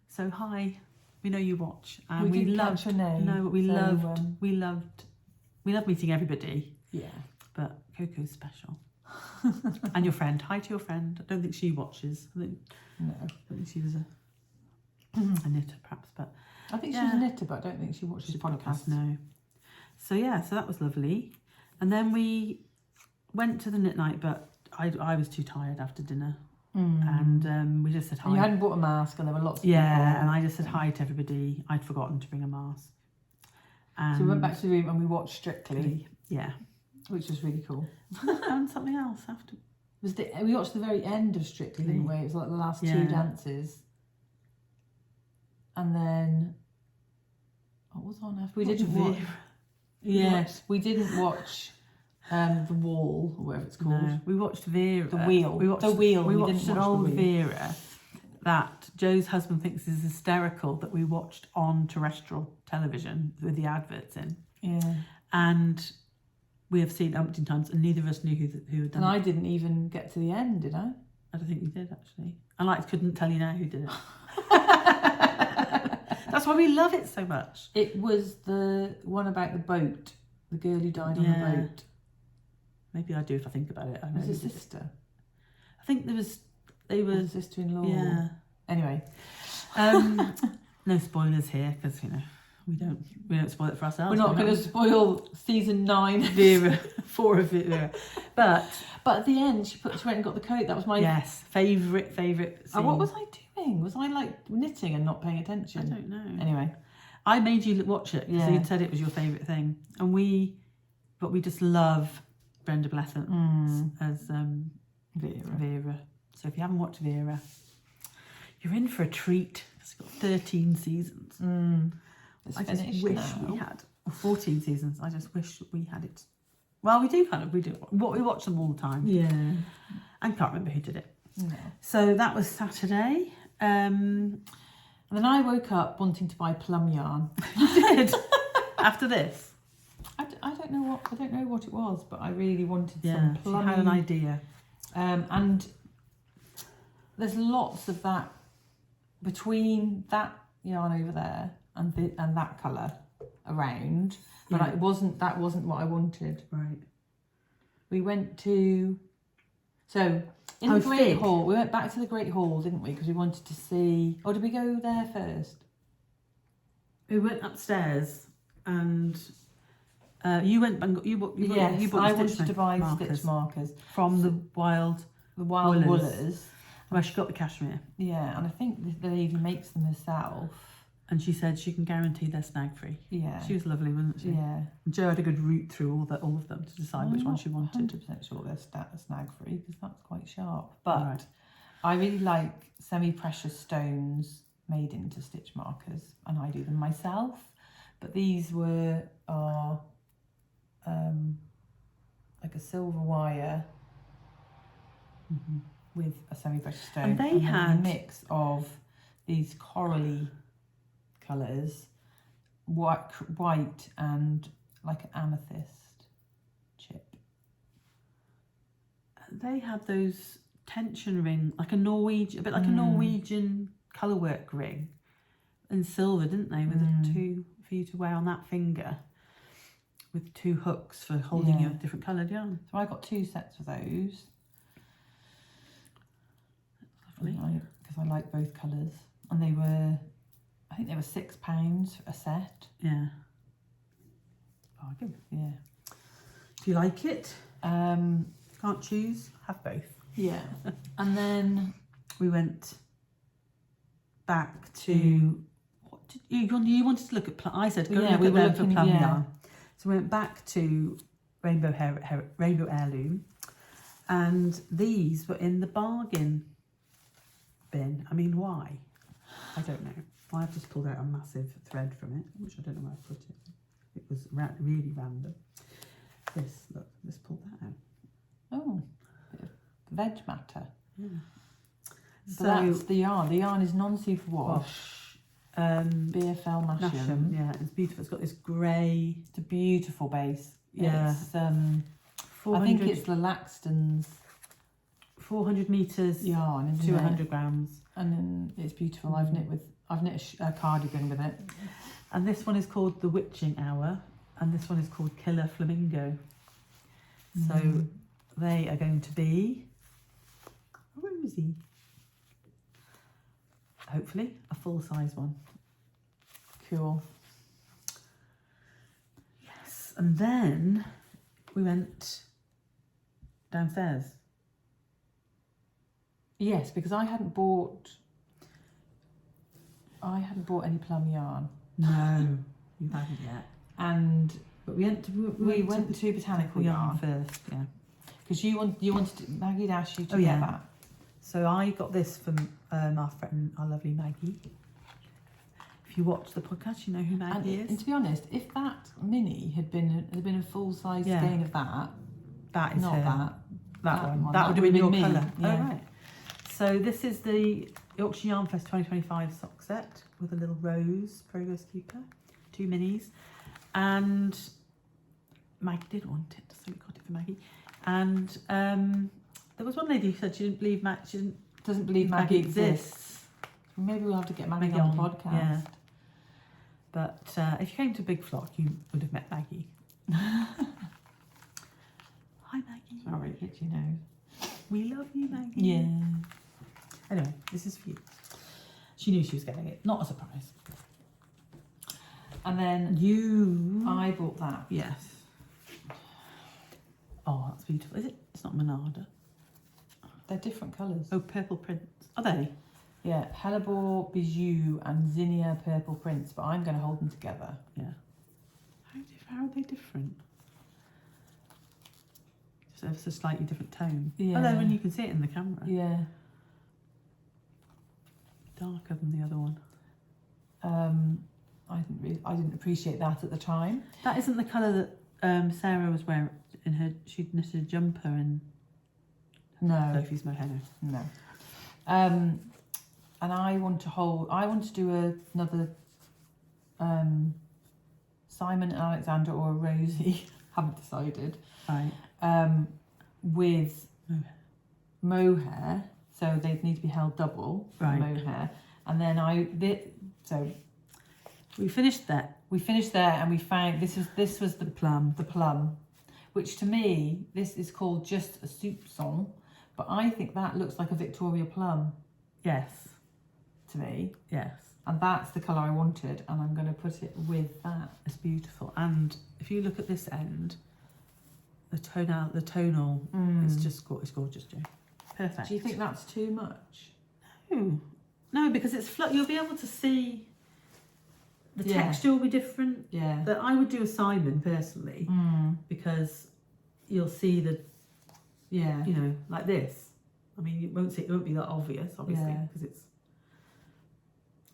So hi, we know you watch, and We didn't loved. catch her name, No, but we so, loved. We love meeting everybody. Yeah. But Coco's special. And your friend. Hi to your friend. I don't think she watches. I No. don't think she was a knitter, perhaps, but I think she's a knitter, but I don't think she watches the podcast. no. So yeah, so that was lovely. And then we went to the knit night, but I was too tired after dinner. And we just said hi. And you hadn't brought a mask, and there were lots of Yeah, people. and I just said hi to everybody. I'd forgotten to bring a mask. And So we went back to the room and we watched Strictly, Yeah. which was really cool. And something else after. We watched the very end of Strictly, didn't we? It was like the last Yeah. two dances. And then, what was on after? We Watch didn't watch. Vera. Yes, we didn't watch The Wall, or whatever it's called. No, we watched Vera. The Wheel. We watched, The Wheel. We We watched didn't an watch The old Wheel. Vera that Joe's husband thinks is hysterical that we watched on terrestrial television with the adverts in. Yeah. And we have seen it umpteen times, and neither of us knew who had done And it. I didn't even get to the end, did I? I don't think we did, actually. And I couldn't tell you now who did it. That's why we love it so much. It was the one about the boat, the girl who died on the Yeah. boat. Maybe I do if I think about it. I know It was who a did it. sister. I think they Or were, a sister-in-law. yeah. Anyway. No spoilers here, because, we don't spoil it for ourselves. We're not going to spoil season 9. Vera, 4 of Vera. But But at the end, she went and got the coat. That was my... yes, favourite scene. what was I doing? Was I like knitting and not paying I attention? don't know. Anyway. I made you watch it because Yeah. you'd said it was your favourite thing. And we just love Brenda Blethant as Vera. So if you haven't watched Vera, you're in for a treat. It's got 13 seasons. It's I just finished wish now. we had 14 seasons. I just wish we had it Well, we do. We watch them all the time. Yeah. And can't remember who did it. No. So that was Saturday. And then I woke up wanting to buy plum yarn. You did? After this? I don't know what it was, but I really wanted Yeah, some she plum. had an idea. And there's lots of that between that yarn over there and that colour around, but Yeah. that wasn't what I wanted. Right. We went to the Great Hall. We went back to the Great Hall, didn't we? Because we wanted to see. Or did we go there first? We went upstairs and you went and got, you bought I wanted to buy markers stitch markers from the Wild Woolers. where she got the cashmere. Yeah, and I think the lady makes them herself. And she said she can guarantee they're snag free. Yeah. She was lovely, wasn't she? Yeah. And Jo had a good route through all of them to decide which one she wanted. 100% sure they're snag free because that's quite sharp. But Right. I really like semi-precious stones made into stitch markers, and I do them myself. But these are like a silver wire with a semi-precious stone. And they then had a mix of these corally colours, white and like an amethyst chip. They had those tension ring, like a Norwegian colourwork ring in silver, didn't they? With the two for you to wear on that finger, with two hooks for holding your different coloured yarn. So I got 2 sets of those. Lovely. Because I like both colours, and I think they were £6 a set. Yeah. Bargain. Yeah. Do you like it? Um, Can't choose. Have both. yeah. And then We went back to what did you wanted to look at? I said go look at them for plum yarn. So we went back to Rainbow Heirloom, and these were in the bargain bin. I mean, why? I don't know. I've just pulled out a massive thread from it, which I don't know where I put it. It was really random. Let's pull that out. oh, veg matter. Yeah. So that's the yarn. The yarn is non-superwash. BFL Nasham, Nasham. yeah, it's beautiful. It's got this grey. It's a beautiful base. Yeah. It's, I think it's the Laxton's 400 metres yarn, isn't 200 grams. And then it's beautiful. I've knit a cardigan with it. And this one is called The Witching Hour, and this one is called Killer Flamingo. So they are going to be rosy. Hopefully a full-size one. Cool. Yes, and then we went downstairs. Yes, because I hadn't bought any plum yarn. No, you haven't yet. But we went to Botanical Yarn first, yeah. Because you wanted Maggie asked you to Oh, get yeah. that. So I got this from our friend, our lovely Maggie. If you watch the podcast, you know who Maggie And is. to be honest, if that mini had been a full size skein of that, That is not her. that one. one. That would have been your me. colour. Yeah. Oh, right. So this is the Yorkshire Yarn Fest 2025 sock set with a little rose progress keeper, 2 minis, and Maggie did want it, so we got it for Maggie. And there was one lady who said she didn't believe Doesn't believe Maggie exists. Maybe we'll have to get Maggie on the podcast. Yeah. But if you came to Big Flock, you would have met Maggie. Hi, Maggie. Sorry, itchy nose. We love you, Maggie. Yeah. Anyway, this is for you. She knew she was getting it. Not a surprise. And then I bought that. Yes. Oh, that's beautiful. Is it? It's not Monada. They're different colours. Oh, purple prints. Are they? Yeah, Hellebore Bijou and Zinnia Purple Prints, but I'm going to hold them together. Yeah. How are they different? Just a slightly different tone. Yeah. Although when you can see it in the camera. Yeah. Darker than the other one. I didn't appreciate that at the time. That isn't the colour that Sarah was wearing. she'd knitted a jumper in No. Sophie's mohair. No. And I want to do another Simon and Alexander or a Rosie, haven't decided, Right. with mohair, so they'd need to be held double for Right. mohair. And then so We finished that. we finished there and we found this was the Plum. plum, which to me, this is called just a soupçon, but I think that looks like a Victoria plum Yes. to me. Yes. And that's the colour I wanted, and I'm going to put it with that. It's beautiful. And if you look at this end, the tonal is just it's gorgeous, Jo. Perfect. Do you think that's too much? No, because it's flat. You'll be able to see the texture will be different. Yeah. But I would do a Simon personally because you'll see the, like this. I mean, it won't be that obvious, obviously, because it's.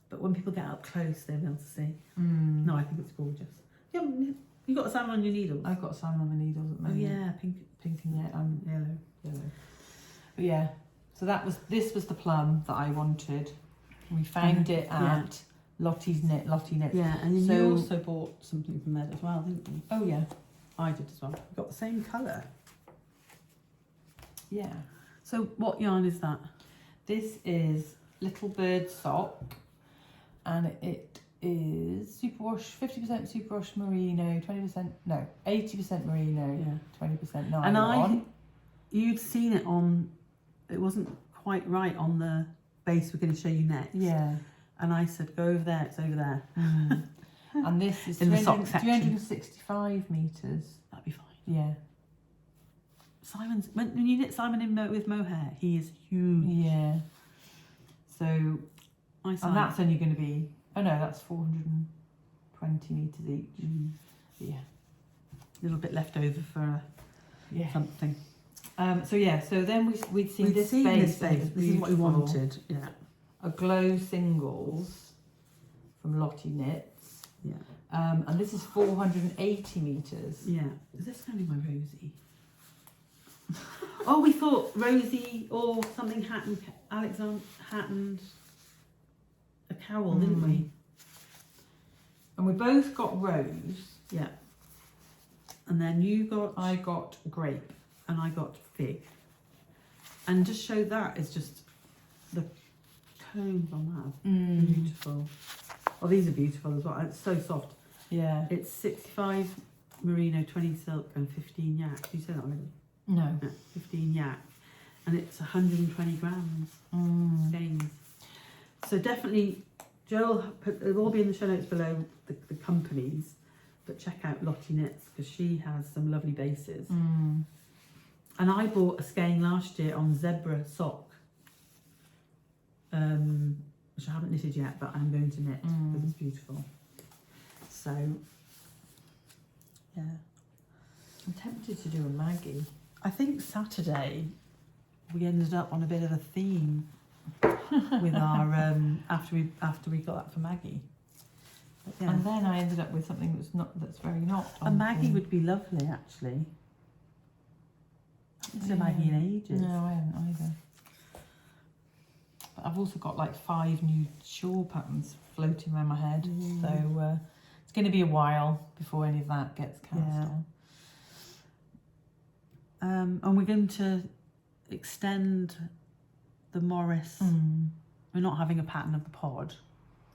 But when people get up close, they'll be able to see. No, I think it's gorgeous. You got a Simon on your needles? I've got Simon on my needles at the moment. Oh yeah, pink and yellow. But yeah, so this was the plum that I wanted. We found it at Lottie Knits. Yeah, and then you also bought something from there as well, didn't you? Oh yeah, I did as well. We got the same colour. yeah. So what yarn is that? This is Little Bird Sock, and it is superwash, 50% superwash merino, 80% merino, 20% nylon. And you'd seen it on, it wasn't quite right on the base we're going to show you next. Yeah. And I said, go over there, it's over there. And this is in the sock section. 365 metres. That'd be fine. Yeah. When you knit Simon with mohair, he is huge. Yeah. So, and that's only going to be, that's 420 metres each. Yeah. A little bit left over for something. So then we'd seen this base. This is what we wanted. Yeah. A glow singles from Lottie Knits. Yeah. And this is 480 metres. Yeah. Is this going to be my Rosie? Oh, we thought Rosie or something Alexander and a cowl, didn't we? And we both got rose. Yeah. And then I got grape. And I got fig. And just show that is just the tones on that. Beautiful. Oh, these are beautiful as well. It's so soft. Yeah. It's 65 merino, 20 silk, and 15 yak. Did you say that already? No. 15 yak. And it's 120 grams skeins. So definitely, Joel, it'll all be in the show notes below the companies, but check out Lottie Knits because she has some lovely bases. And I bought a skein last year on zebra sock, which I haven't knitted yet, but I'm going to knit because it's beautiful. So, yeah. I'm tempted to do a Maggie. I think Saturday we ended up on a bit of a theme with our after we got that for Maggie. But yeah. And then I ended up with something that's very not. A Maggie would be lovely, actually. I haven't seen a Maggie in ages. No, I haven't either. But I've also got like 5 new shawl patterns floating around my head, so it's going to be a while before any of that gets cast on. And we're going to extend the Morris. We're not having a pattern of the pod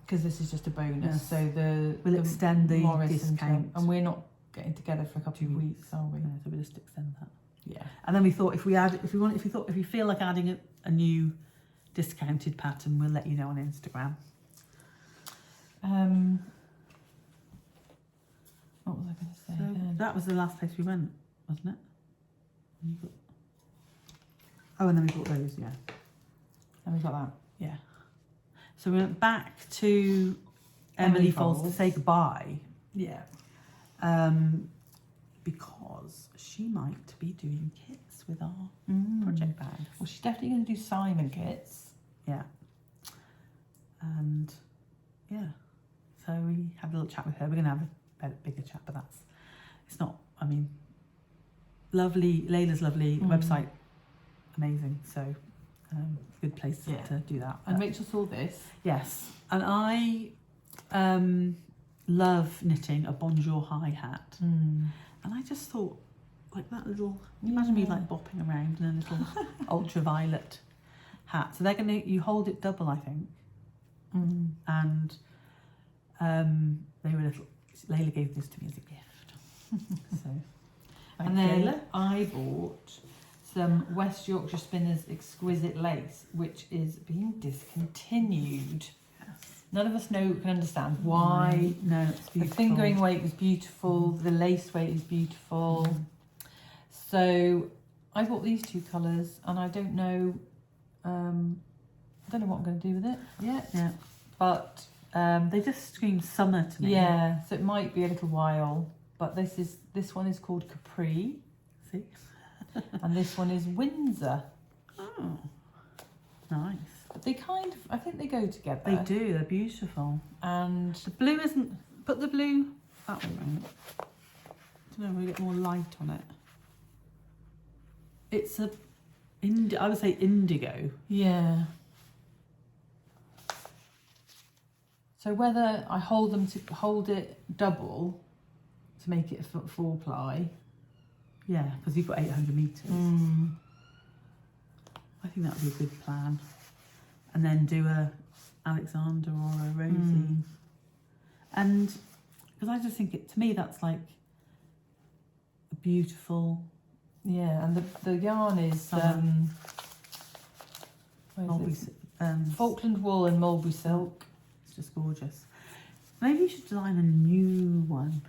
because this is just a bonus. Yes. So we'll extend the Morris discount, and we're not getting together for a couple of weeks, are we? Yeah, so we'll just extend that. Yeah. And then we thought if we feel like adding a new discounted pattern, we'll let you know on Instagram. What was I going to say? So that was the last place we went, wasn't it? And then we bought those, yeah. And we got that. Yeah. So we went back to Emily Falls to say goodbye. Yeah. Because she might be doing kits with our project bags. Well, she's definitely going to do Simon kits. Yeah. And yeah. So we had a little chat with her. We're going to have a bigger chat, but it's not, I mean, Layla's lovely website, amazing. So good place to do that. And Rachel saw this. Yes, and I love knitting a bonjour high hat, and I just thought, like that little. Imagine me like bopping around in a little ultraviolet hat. So you hold it double, I think, and they were little. Layla gave this to me as a gift. So, and then I bought some West Yorkshire Spinners Exquisite Lace, which is being discontinued. Yes. None of us can understand why. No, it's beautiful. The fingering weight is beautiful. The lace weight is beautiful. So I bought these 2 colours, and I don't know. I don't know what I'm going to do with it yet. Yeah. But they just scream summer to me. Yeah. So it might be a little while. But this one is called Capri. See. And this one is Windsor. Oh, nice. But they I think they go together. They do, they're beautiful. And the blue put the blue that way around. I don't know, we get more light on it. It's I would say indigo. Yeah. So whether I hold it double to make it a 4-ply. Yeah, because you've got 800 metres. I think that would be a good plan. And then do a Alexander or a Rosie. And because I just think to me that's like a beautiful. Yeah, and the yarn is Falkland wool and mulberry silk. It's just gorgeous. Maybe you should design a new one.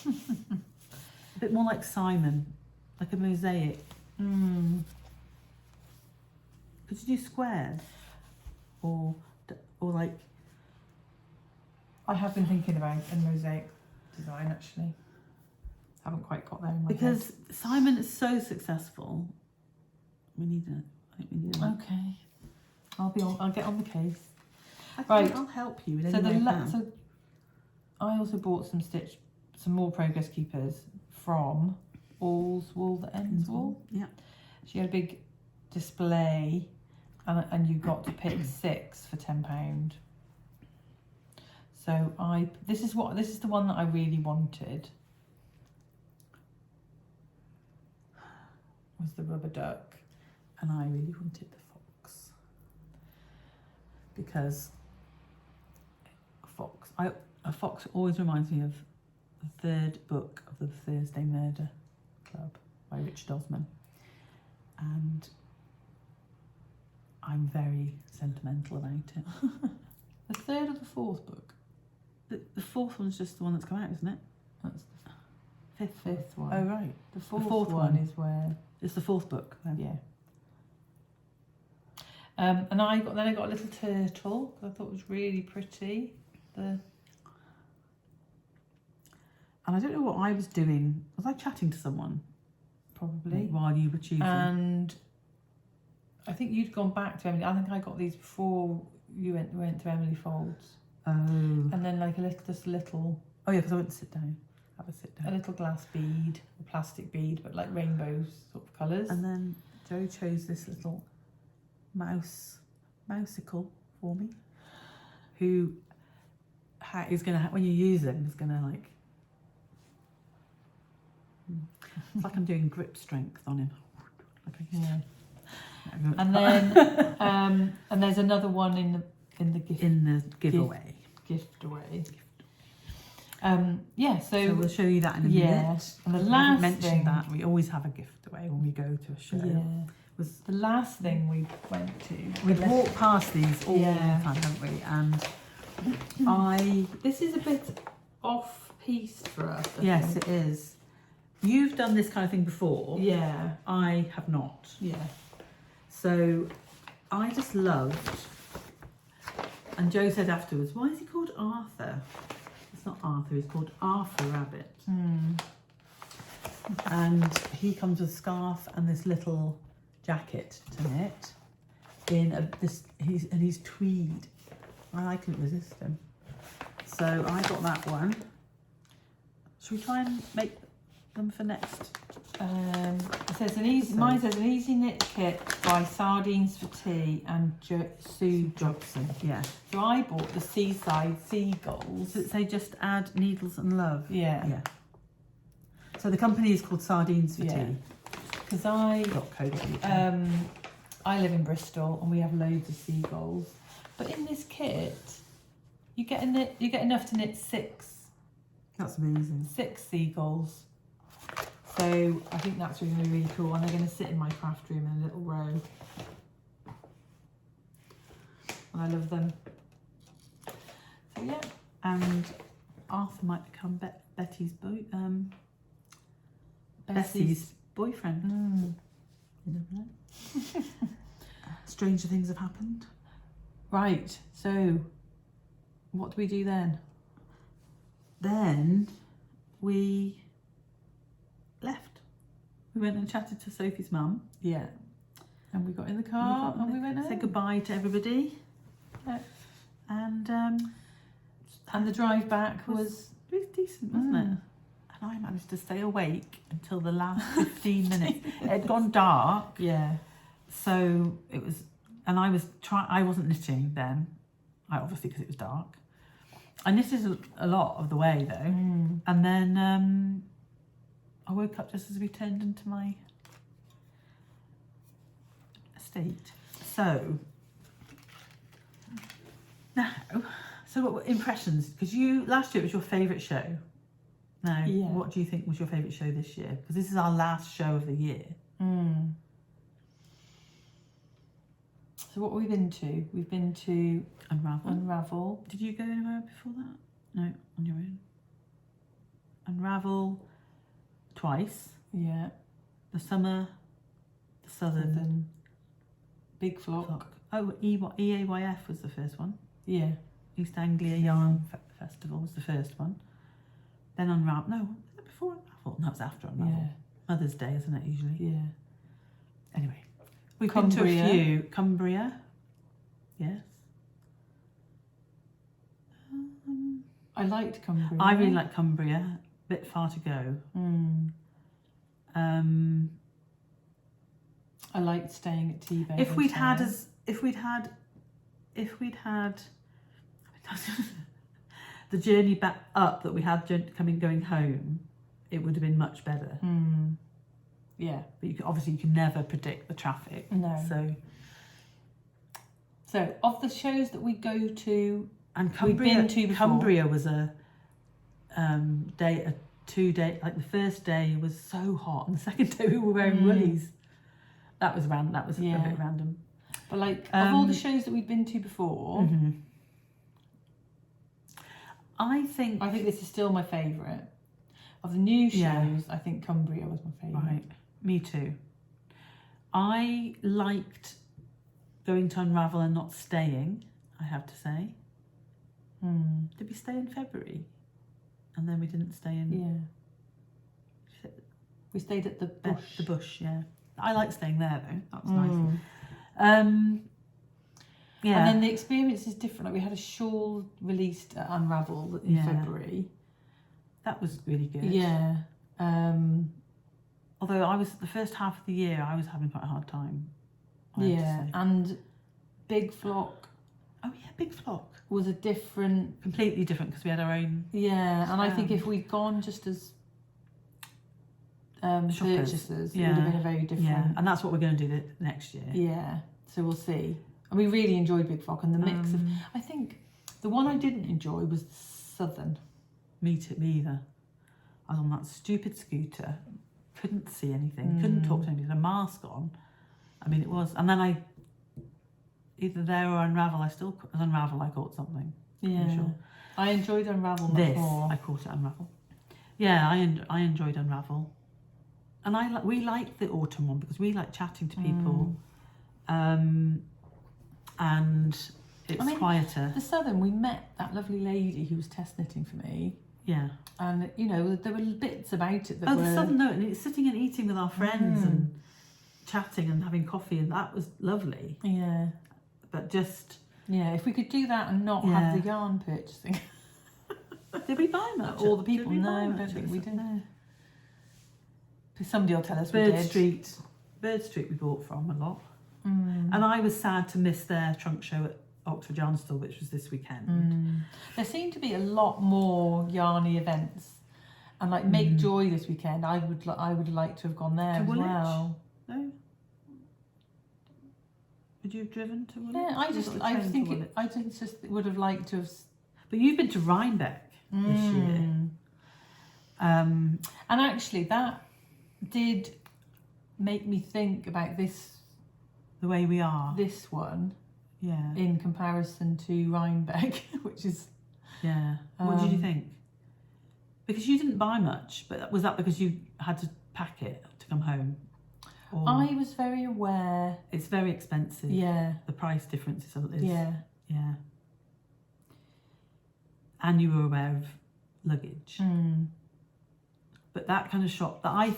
A bit more like Simon, like a mosaic. Could you do squares? Or like... I have been thinking about a mosaic design, actually. Haven't quite got there in my head. Simon is so successful. I think we need a... Okay. I'll get on the case. Right. I'll help you in any way I can. So I also bought some more progress keepers from All's Wool That Ends Wool. Yeah. She had a big display, and you got to pick 6 for £10. So this is the one that I really wanted. Was the rubber duck, and I really wanted the fox because a fox always reminds me of the 3rd book of the Thursday Murder Club by Richard Osman, and I'm very sentimental about it. The 3rd or the 4th book? The 4th one's just the one that's come out, isn't it? That's the 5th one. Oh right, the fourth one is where it's the 4th book. Then. Yeah. And I got a little turtle that I thought was really pretty. And I don't know what I was doing. Was I chatting to someone? Probably. While you were choosing. And I think you'd gone back to Emily. I think I got these before you went to Emily Folds. Oh. And then like just a little. Oh yeah, because I went to sit down. Have a sit down. A little glass bead, a plastic bead, but like rainbow sort of colours. And then Jo chose this little mouseicle for me, who is going to, when you use them, is going to like, it's like I'm doing grip strength on him. Yeah. And then and there's another one in the giveaway. Giftaway. So we'll show you that in a minute. And the last thing that we always have a giftaway when we go to a show. Yeah. Was the last thing we went to. We've walked past these all the time, haven't we? And this is a bit off piste for us. I think. It is. You've done this kind of thing before. Yeah. I have not. Yeah. So I just loved, and Jo said afterwards, why is he called Arthur? It's not Arthur, he's called Arthur Rabbit. And he comes with a scarf and this little jacket to knit in he's tweed. I couldn't resist him. So I got that one. Should we try and make them for next? It says mine says an easy knit kit by Sardines for Tea and Sue Jobson. Yeah. So I bought the Seaside Seagulls. Does it say just add needles and love? Yeah. Yeah. So the company is called Sardines for Yeah. Tea. Because .co.uk. I live in Bristol and we have loads of seagulls. But in this kit, you get enough to knit 6 That's amazing. 6 seagulls. So I think that's really, really cool. And they're going to sit in my craft room in a little row. And I love them. So yeah. And Arthur might become Bessie's boyfriend. You never know. Stranger things have happened. Right. So what do we do then? Then we left. We went and chatted to Sophie's mum. Yeah. And we got in the car and we went home. Said goodbye to everybody. Yeah. And the drive back was decent, wasn't it? And I managed to stay awake until the last 15 minutes. It had gone dark. Yeah. So it was, and I wasn't knitting then, obviously because it was dark. I knitted a lot of the way though. And then I woke up just as we turned into my estate. So now, what impressions? Because last year it was your favourite show. Now, what do you think was your favourite show this year? Because this is our last show of the year. So what have we been to? We've been to Unravel. Did you go anywhere before that? No, on your own. Unravel twice. Yeah. The Summer, the Southern. Big Flock. Oh, EAYF was the first one. Yeah. East Anglia Yarn Festival was the first one. Then Unravel. No, was that before Unravel? No, it was after Unravel. Yeah. Mother's Day, isn't it, usually? Yeah. Anyway. We've been to a few. Cumbria. Yes. I liked Cumbria. I really like Cumbria. Bit far to go. I liked staying at T-Bay. If we'd had the journey back up that we had going home, it would have been much better. Yeah. But you can never predict the traffic. No. So of the shows that we go to, and we've been to before. Cumbria was a 2-day. Like the first day was so hot, and the second day we were wearing woolies. That was random. That was a bit random. But like of all the shows that we've been to before, I think this is still my favourite. Of the new shows, I think Cumbria was my favourite. Right, me too. I liked going to Unravel and not staying, I have to say. Did we stay in February? And then we didn't stay in... Yeah. We stayed at the Bush. The Bush, yeah. I like staying there though. That was nice. Yeah. And then the experience is different. Like we had a shawl released at Unravel in February. That was really good. Yeah. Although the first half of the year, I was having quite a hard time. And Big Flock. Oh yeah, Big Flock was completely different because we had our own. Yeah, and I think if we'd gone just as purchasers, it would have been a very different. Yeah, and that's what we're going to do next year. Yeah, so we'll see. And we really enjoyed Big Flock and the mix of. I think the one I didn't enjoy was the Southern. Me either. I was on that stupid scooter, couldn't see anything, couldn't talk to anybody, had a mask on. I mean, it was, and then either there or Unravel, I caught something. Yeah, I'm sure. I enjoyed Unravel much more. I caught it Unravel. Yeah, I enjoyed Unravel, and we liked the autumn one because we like chatting to people, and it's quieter. The Southern, we met that lovely lady who was test knitting for me. Yeah, and there were bits about it that were. The Southern, and it's sitting and eating with our friends and chatting and having coffee, and that was lovely. Yeah, but just if we could do that and not have the yarn purchasing. Did we buy much? All the people? No, I don't think we did. Somebody will tell us Bird we did. Street we bought from a lot. Mm. And I was sad to miss their trunk show at Oxford Yarn Store, which was this weekend. There seem to be a lot more yarny events, and like Make Joy this weekend. I would like to have gone there as Woolwich? well. No? Would you have driven to Woolwich? Yeah, I just would have liked to have. But you've been to Rhinebeck this year. And actually, that did make me think about The way we are. this one Yeah. in comparison to Rhinebeck, which is. Yeah. What did you think? Because you didn't buy much, but was that because you had to pack it to come home? Or I was very aware. it's very expensive. Yeah. The price difference is. Yeah. Yeah. And you were aware of luggage. But that kind of shop that I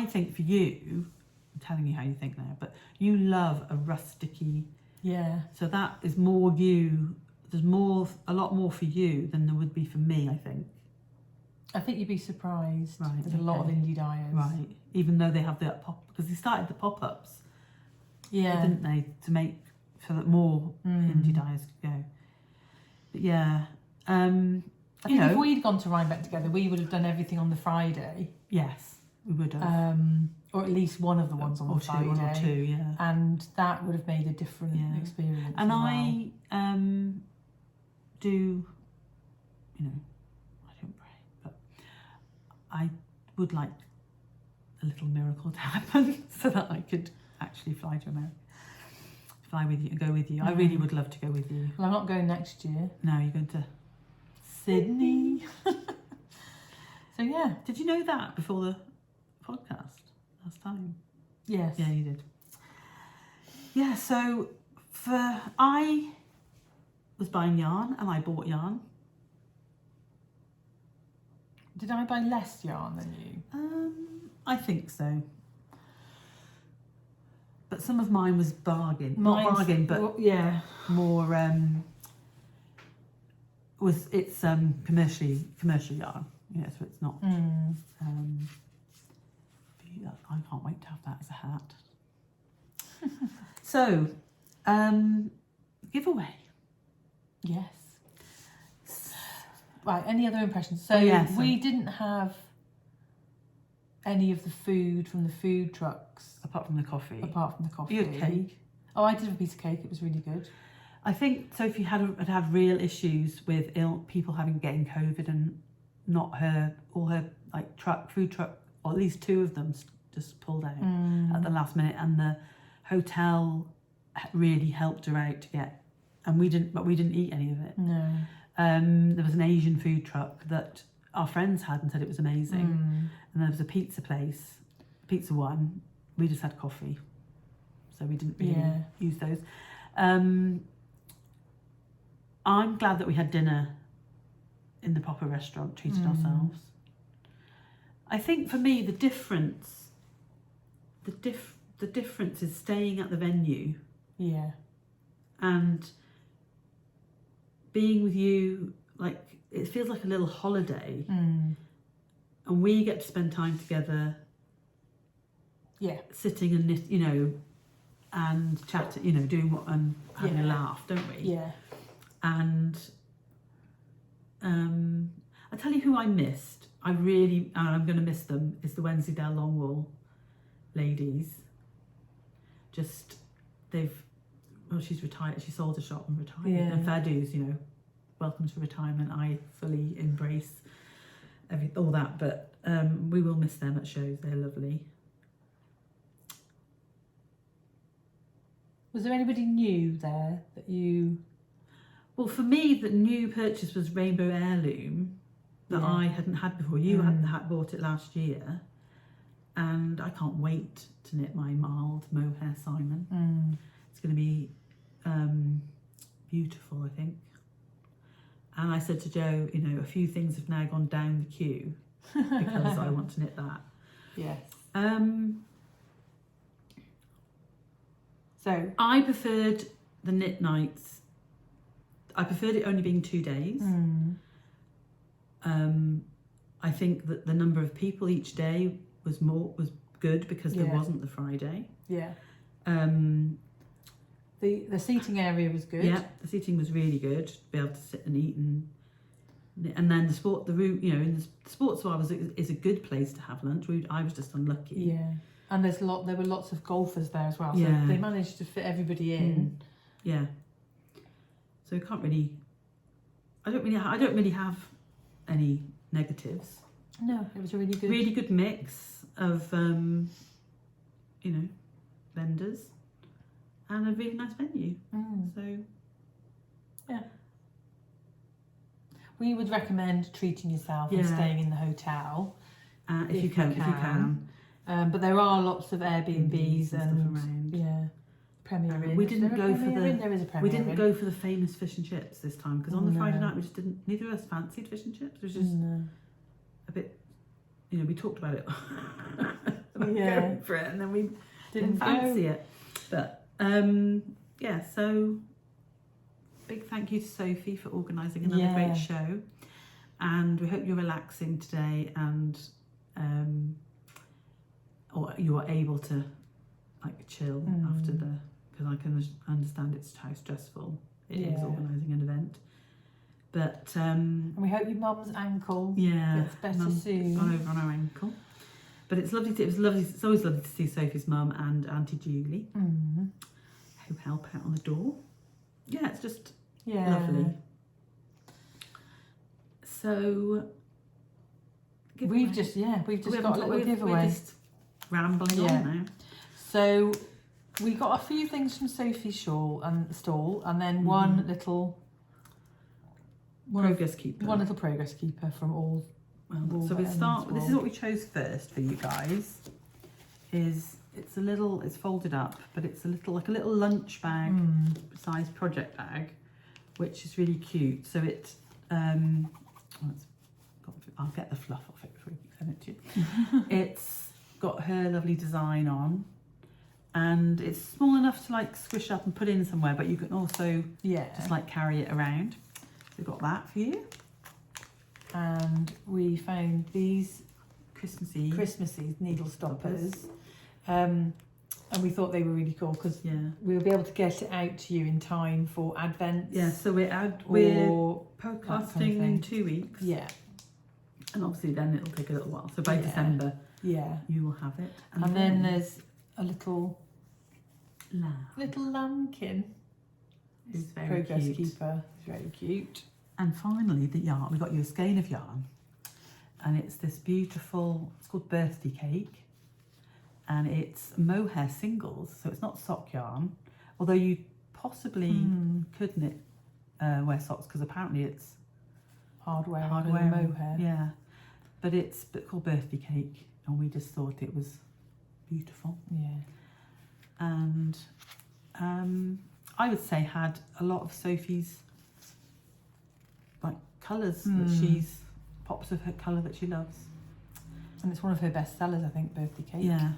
think for you, I'm telling you how you think now, but you love a rusticy. Yeah. So that is more you. There's a lot more for you than there would be for me, I think. I think you'd be surprised. Right, There's a lot of okay. indie dyers. Right. Even though they have the because they started the pop-ups, Yeah. didn't they, to make so that more indie dyers could go. But yeah. I think if we'd gone to Rhinebeck together, we would have done everything on the Friday. Yes, we would have. Or at least one of the ones on the Friday. One or two, yeah. And that would have made a different experience. And as I do, I don't pray, but I would like a little miracle to happen so that I could actually fly to America. Fly with you, go with you. I really would love to go with you. Well, I'm not going next year. No, you're going to Sydney. So yeah. Did you know that before the podcast last time? Yes. Yeah, you did. Yeah, so I was buying yarn and I bought yarn. Did I buy less yarn than you? I think so. But some of mine was bargain. Mine's- Not bargain, but well, yeah. more it's commercial yarn. Yeah, so it's not I can't wait to have that as a hat. So, giveaway. Yes. Right, any other impressions? So we didn't have any of the food from the food trucks. Apart from the coffee. Apart from the coffee. You had cake. Oh, I did have a piece of cake. It was really good. I think Sophie had real issues with people getting COVID and all her like food truck, or at least two of them just pulled out at the last minute, and the hotel really helped her out to get, and we didn't eat any of it. No. There was an Asian food truck that our friends had and said it was amazing, and there was a pizza place, Pizza One. We just had coffee, so we didn't really use those. I'm glad that we had dinner in the proper restaurant, treated ourselves. I think for me the difference is staying at the venue. Yeah. And being with you, like, it feels like a little holiday. And we get to spend time together. Yeah. Sitting and knit, and chatting, doing what and having a laugh, don't we? Yeah. And I tell you who I missed. I'm going to miss them, is the Wensleydale Longwall ladies. She's retired. She sold a shop and retired. Yeah. And fair dues, welcome to retirement. I fully embrace all that, but we will miss them at shows. They're lovely. Was there anybody new there that you... Well, for me, the new purchase was Rainbow Heirloom that I hadn't had before. You had bought it last year, and I can't wait to knit my mild mohair Simon. It's going to be beautiful, I think. And I said to Jo, a few things have now gone down the queue because I want to knit that. Yes. So I preferred the knit nights. I preferred it only being 2 days. I think that the number of people each day was good because there wasn't the Friday. Yeah. The seating area was good. Yeah, the seating was really good. To be able to sit and eat and then the room, you know, in the sports bar is a good place to have lunch. I was just unlucky. Yeah, and there were lots of golfers there as well. So Yeah. they managed to fit everybody in. Yeah. So we can't really. I don't really have any negatives. No, it was a really good mix of you know, vendors and a really nice venue. So yeah. We would recommend treating yourself and staying in the hotel if you can. But there are lots of Airbnbs and stuff around. Premier Inn. We didn't go for There is a Premier we didn't Inn. go for the famous fish and chips this time because on the Friday night we just didn't. Neither of us fancied fish and chips. It was just a bit. You know, we talked about it. Going for it, and then we didn't fancy it. But so big thank you to Sophie for organising another great show, and we hope you're relaxing today and or you are able to like chill after because I can understand it's how stressful it is organising an event. But and we hope your mum's ankle gets better soon. Gone over on her ankle. But it's lovely. It's always lovely to see Sophie's mum and Auntie Julie, who help out on the door. Yeah, it's just lovely. So we've just got a little giveaway. We're just rambling on now. So we got a few things from Sophie's stall, and then one little progress keeper. One little progress keeper from all. So we start. This is what we chose first for you guys. It's folded up, but it's a little lunch bag size project bag, which is really cute. So I'll get the fluff off it before we send it to you. It's got her lovely design on, and it's small enough to like squish up and put in somewhere, but you can also just like carry it around. So we've got that for you. And we found these Christmassy needle stoppers. And we thought they were really cool because we'll be able to get it out to you in time for Advent. Yeah, so we're podcasting in 2 weeks. Yeah. And obviously then it'll take a little while. So by December, you will have it. And then there's a little lambkin. Who's very progress cute. Keeper. It's very cute. And finally, the yarn. We got you a skein of yarn, and it's this beautiful. It's called birthday cake, and it's mohair singles, so it's not sock yarn. Although you possibly could knit wear socks because apparently it's hardware mohair. Yeah, but it's called birthday cake, and we just thought it was beautiful. Yeah, and I would say had a lot of Sophie's like colours that pops of her colour that she loves. And it's one of her best sellers, I think, birthday cake. Yeah.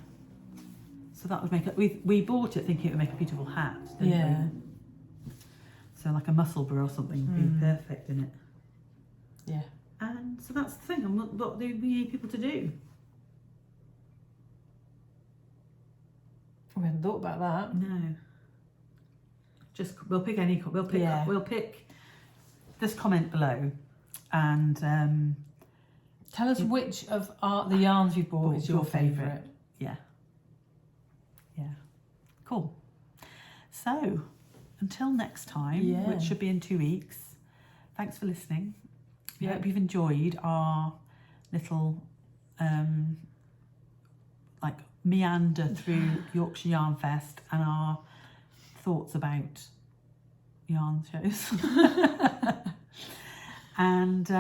So that would make it, we bought it thinking it would make a beautiful hat, didn't we? So like a Musselburgh or something would be perfect in it. Yeah. And so that's the thing, and what do we need people to do? We hadn't thought about that. No. We'll pick this comment below and tell us which of the yarns you bought is your favourite. Yeah. Cool. So until next time, which should be in 2 weeks, thanks for listening. We hope you've enjoyed our little like meander through Yorkshire Yarn Fest and our thoughts about yarn shows. And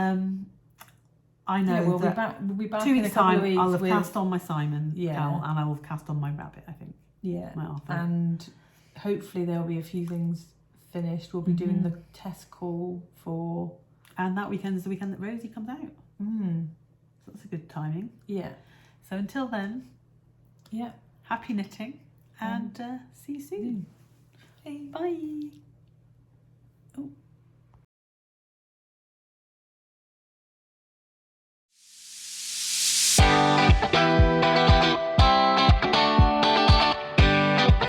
I know we'll be back 2 weeks' time. I'll have cast on my Simon cowl, and I will have cast on my rabbit, I think. Yeah. My Arthur. And hopefully there'll be a few things finished. We'll be doing the test call for, and that weekend is the weekend that Rosie comes out. So that's a good timing. Yeah. So until then, happy knitting, and see you soon. Bye. Oh.